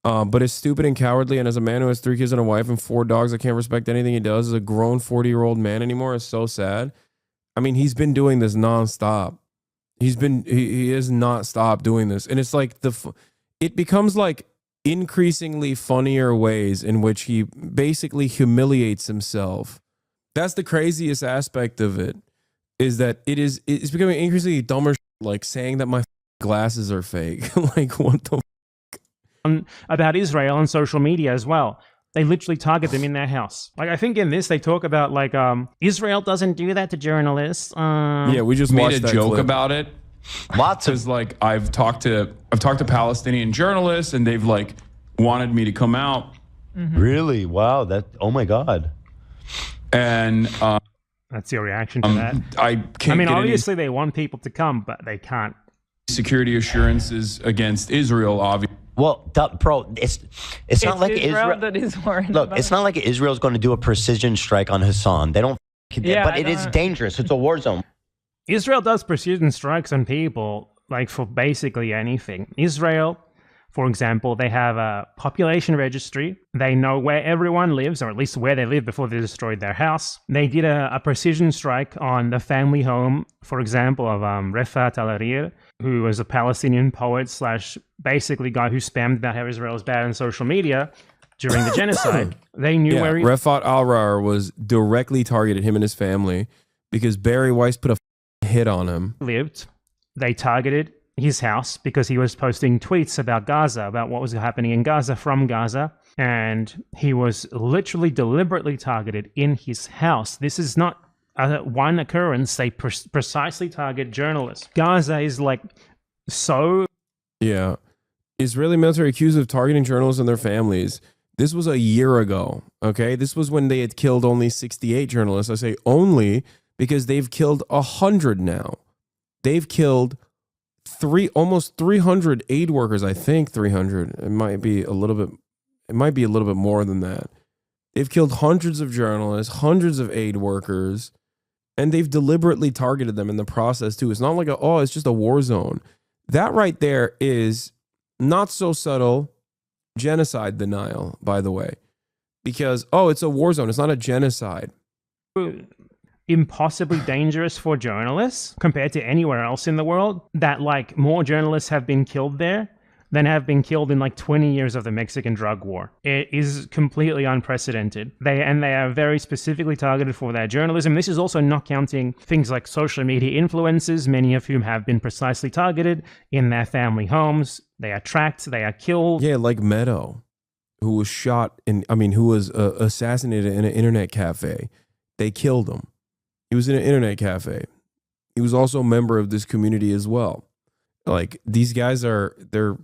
But is stupid and cowardly, and as a man who has 3 kids and a wife and 4 dogs, I can't respect anything he does as a grown 40-year-old man anymore. Is so sad. I mean, he's been doing this nonstop. He has not stopped doing this. And it's like it becomes like increasingly funnier ways in which he basically humiliates himself. That's the craziest aspect of it, is that it's becoming increasingly dumber, like saying that my glasses are fake. Like, what the about Israel on social media as well. They literally target them in their house. Like, I think in this, they talk about, like, Israel doesn't do that to journalists. Yeah, we just made a that joke clip. about it. Lots of Because, like, I've talked to Palestinian journalists, and they've, like, wanted me to come out. Really? Wow. Oh my God. And that's your reaction to that? I can't. I mean, get obviously they want people to come, but they can't. Security assurances against Israel, obviously. Well, bro, it's not like Israel that is worried. Look, it's not like Israel's going to do a precision strike on Hasan. They don't. Yeah, but it is dangerous. It's a war zone. Israel does precision strikes on people, like, for basically anything. Israel, for example, they have a population registry. They know where everyone lives, or at least where they live before they destroyed their house. They did a precision strike on the family home, for example, of Refat Al-Arir, who was a Palestinian poet / basically guy who spammed about how Israel is bad on social media during the genocide. They knew where he... Refat Al-Arir was directly targeted, him and his family, because Barry Weiss put a hit on him. Lived. They targeted his house because he was posting tweets about Gaza, about what was happening in Gaza from Gaza, and he was literally deliberately targeted in his house. This is not one occurrence. They precisely target journalists. Gaza is like so... Yeah. Israeli military accused of targeting journalists and their families. This was a year ago, okay? This was when they had killed only 68 journalists. I say only because they've killed 100 now. They've killed almost 300 aid workers. I think 300. It might be a little bit more than that. They've killed hundreds of journalists, hundreds of aid workers, and they've deliberately targeted them in the process too. It's not like it's just a war zone. That right there is not so subtle genocide denial, by the way, because it's a war zone. It's not a genocide. Impossibly dangerous for journalists compared to anywhere else in the world, that like more journalists have been killed there than have been killed in like 20 years of the Mexican drug war. It is completely unprecedented. They are very specifically targeted for their journalism. This is also not counting things like social media influencers, many of whom have been precisely targeted in their family homes. They are tracked, they are killed. Yeah, like Meadow, who was who was assassinated in an internet cafe. They killed him. He was in an internet cafe. He was also a member of this community as well. Like, these guys they're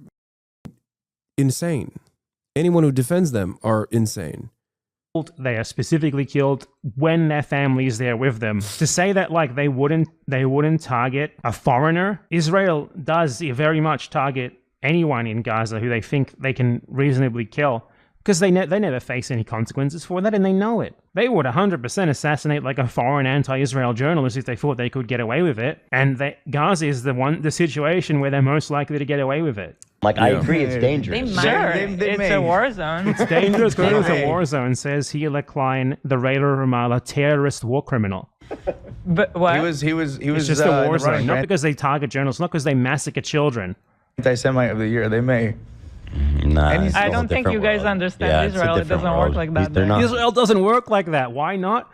insane. Anyone who defends them are insane. They are specifically killed when their family is there with them. To say that like they wouldn't target a foreigner, Israel does very much target anyone in Gaza who they think they can reasonably kill, because they never face any consequences for that, and they know it. They would 100% assassinate like a foreign anti-Israel journalist if they thought they could get away with it. And Gaza is the situation where they're most likely to get away with it. Like, I agree, it's dangerous. It's a war zone. It's dangerous because it's a war zone, says here Klein, the Raider of Ramallah, terrorist war criminal. But what? He was It's just a war zone, not because they target journalists, not because they massacre children. Anti-Semite of the year. They may. Nah, I don't think you guys understand Israel. It doesn't work like that. Israel doesn't work like that. Why not?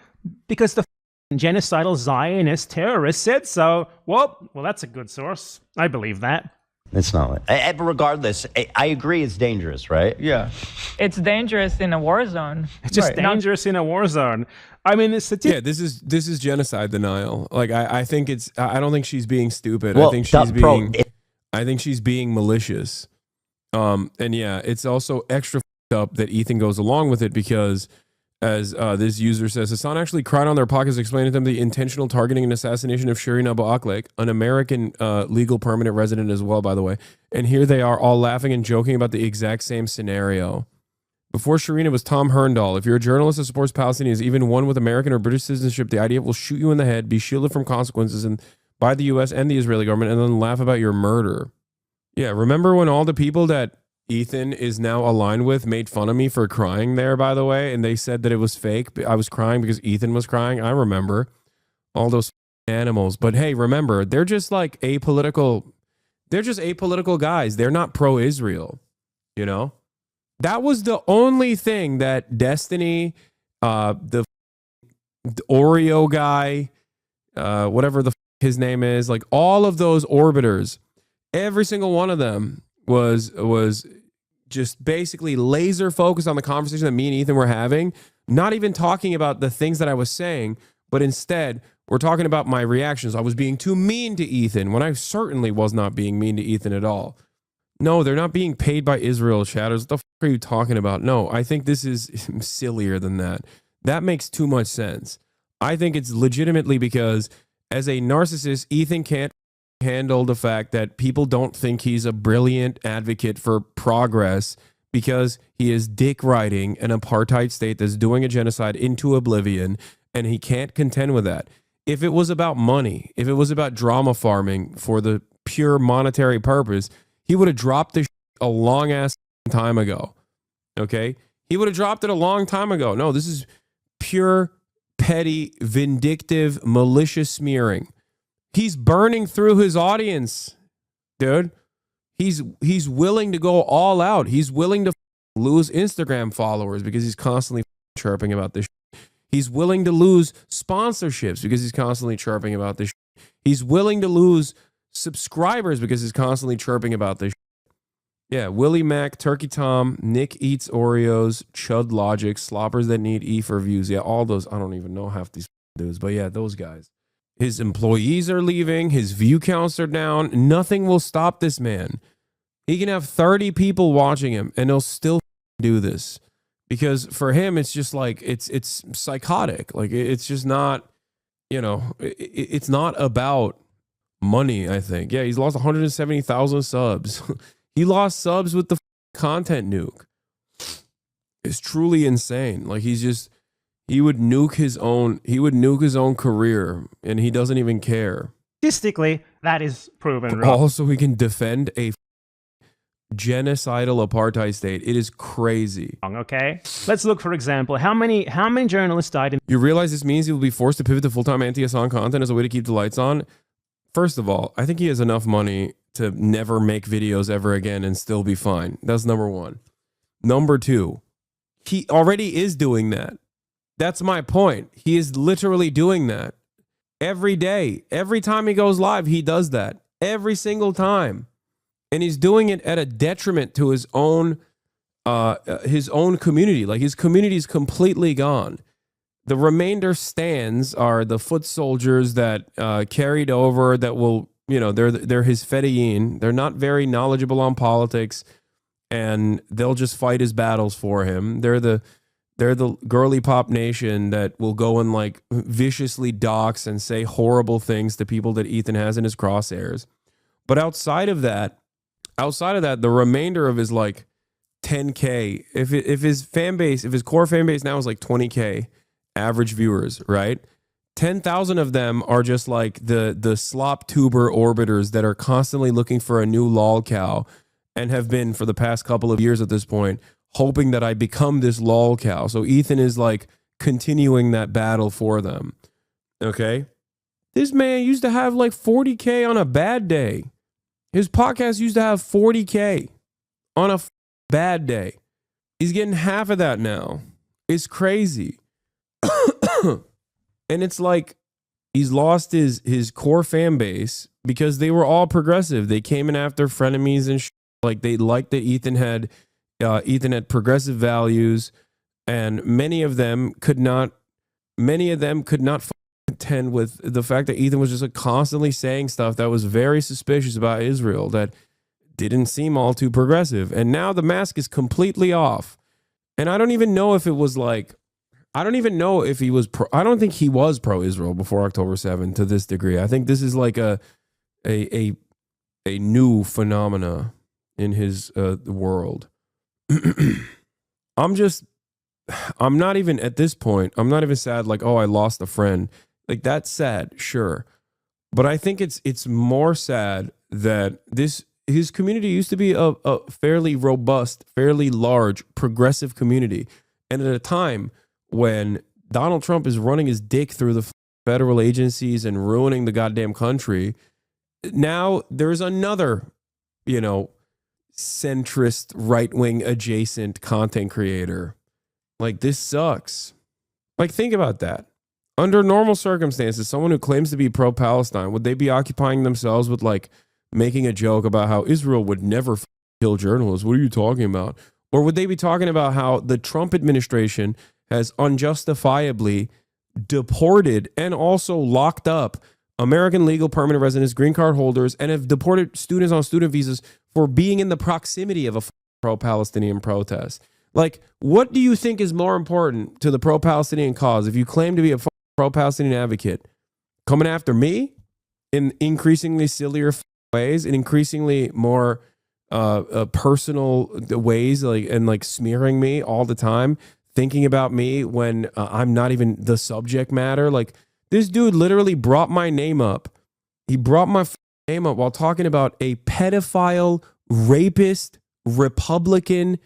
Because the genocidal Zionist terrorists said so. Well, that's a good source. I believe that. It's not. But regardless, I agree it's dangerous, right? Yeah. It's dangerous in a war zone. It's just dangerous in a war zone. I mean, this is genocide denial. Like, I think I don't think she's being stupid. Well, I think she's being malicious. And yeah, it's also extra up that Ethan goes along with it because, as this user says, Hasan actually cried on their podcasts explaining to them the intentional targeting and assassination of Shireen Abu Akleh, an American legal permanent resident as well, by the way. And here they are all laughing and joking about the exact same scenario. Before Shireen, it was Tom Herndal. If you're a journalist that supports Palestinians, even one with American or British citizenship, the idea will shoot you in the head, be shielded from consequences by the U.S. and the Israeli government, and then laugh about your murder. Yeah, remember when all the people that Ethan is now aligned with made fun of me for crying there, by the way, and they said that it was fake. I was crying because Ethan was crying. I remember all those animals. But hey, remember, they're just like apolitical. They're just apolitical guys. They're not pro-Israel, you know? That was the only thing that Destiny, the Oreo guy, whatever his name is, like all of those orbiters, every single one of them was just basically laser focused on the conversation that me and Ethan were having, not even talking about the things that I was saying, but instead we're talking about my reactions. I was being too mean to Ethan when I certainly was not being mean to Ethan at all. No, they're not being paid by Israel, Shadows. What the fuck are you talking about? No, I think this is sillier than that. That makes too much sense. I think it's legitimately because as a narcissist, Ethan can't handle the fact that people don't think he's a brilliant advocate for progress because he is dick riding an apartheid state that's doing a genocide into oblivion, and he can't contend with that. If it was about money, if it was about drama farming for the pure monetary purpose, he would have dropped this a long ass time ago. Okay? He would have dropped it a long time ago. No, this is pure, petty, vindictive, malicious smearing. He's burning through his audience, dude. He's willing to go all out. He's willing to lose Instagram followers because he's constantly chirping about this. He's willing to lose sponsorships because he's constantly chirping about this. He's willing to lose subscribers because he's constantly chirping about this. Yeah, Willie Mac, Turkey Tom, Nick Eats Oreos, Chud Logic, Sloppers That Need E for Views. Yeah, all those. I don't even know half these dudes, but yeah, those guys. His employees are leaving. His view counts are down. Nothing will stop this man. He can have 30 people watching him and he'll still do this because for him, it's just like, it's psychotic. Like it's just not, it's not about money, I think. Yeah, he's lost 170,000 subs. He lost subs with the content nuke. It's truly insane. Like he would nuke his own career and he doesn't even care. Statistically, that is proven wrong. Also, he can defend a genocidal apartheid state. It is crazy. Okay, let's look, for example, how many journalists died in... You realize this means he will be forced to pivot to full-time anti-Hasan content as a way to keep the lights on? First of all, I think he has enough money to never make videos ever again and still be fine. That's number one. Number two, he already is doing that. That's my point. He is literally doing that every day. Every time he goes live, he does that every single time. And he's doing it at a detriment to his own community. Like, his community is completely gone. The remainder stands are the foot soldiers that carried over, that will, they're his fedayeen. They're not very knowledgeable on politics, and they'll just fight his battles for him. They're the girly pop nation that will go and like viciously dox and say horrible things to people that Ethan has in his crosshairs. But outside of that, the remainder of his like 10K, if his fan base, if his core fan base now is like 20K average viewers, right? 10,000 of them are just like the slop tuber orbiters that are constantly looking for a new lol cow, and have been for the past couple of years at this point, hoping that I become this lol cow. So Ethan is like continuing that battle for them. Okay? This man used to have like 40K on a bad day. His podcast used to have 40K on a bad day. He's getting half of that now. It's crazy. And it's like he's lost his core fan base because they were all progressive. They came in after frenemies and like they liked that Ethan had progressive values, and many of them could not contend with the fact that Ethan was just like constantly saying stuff that was very suspicious about Israel, that didn't seem all too progressive. And now the mask is completely off. And I don't even know if it was like, I don't even know if he was I don't think he was pro-Israel before October 7th to this degree. I think this is like a new phenomena in his world. I'm not even at this point, I'm not even sad like, oh, I lost a friend. Like, that's sad, sure. But I think it's more sad that his community used to be a fairly robust, fairly large, progressive community. And at a time when Donald Trump is running his dick through the federal agencies and ruining the goddamn country, now there's another, centrist, right-wing adjacent content creator. Like, this sucks. Like, think about that. Under normal circumstances, someone who claims to be pro-Palestine, would they be occupying themselves with like making a joke about how Israel would never kill journalists? What are you talking about? Or would they be talking about how the Trump administration has unjustifiably deported and also locked up American legal permanent residents, green card holders, and have deported students on student visas for being in the proximity of a pro-Palestinian protest? Like, what do you think is more important to the pro-Palestinian cause if you claim to be a pro-Palestinian advocate? Coming after me in increasingly sillier ways, in increasingly more personal ways, like smearing me all the time, thinking about me when I'm not even the subject matter? Like, this dude literally brought my name up. He brought my name up while talking about a pedophile, rapist, Republican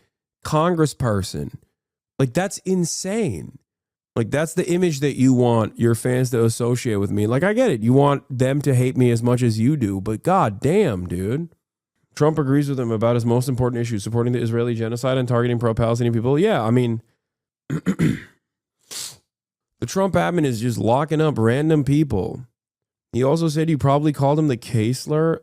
congressperson. Like, that's insane. Like, that's the image that you want your fans to associate with me. Like, I get it. You want them to hate me as much as you do, but god damn, dude. Trump agrees with him about his most important issue, supporting the Israeli genocide and targeting pro-Palestinian people. Yeah, I mean, the Trump admin is just locking up random people. He also said you probably called him the K slur.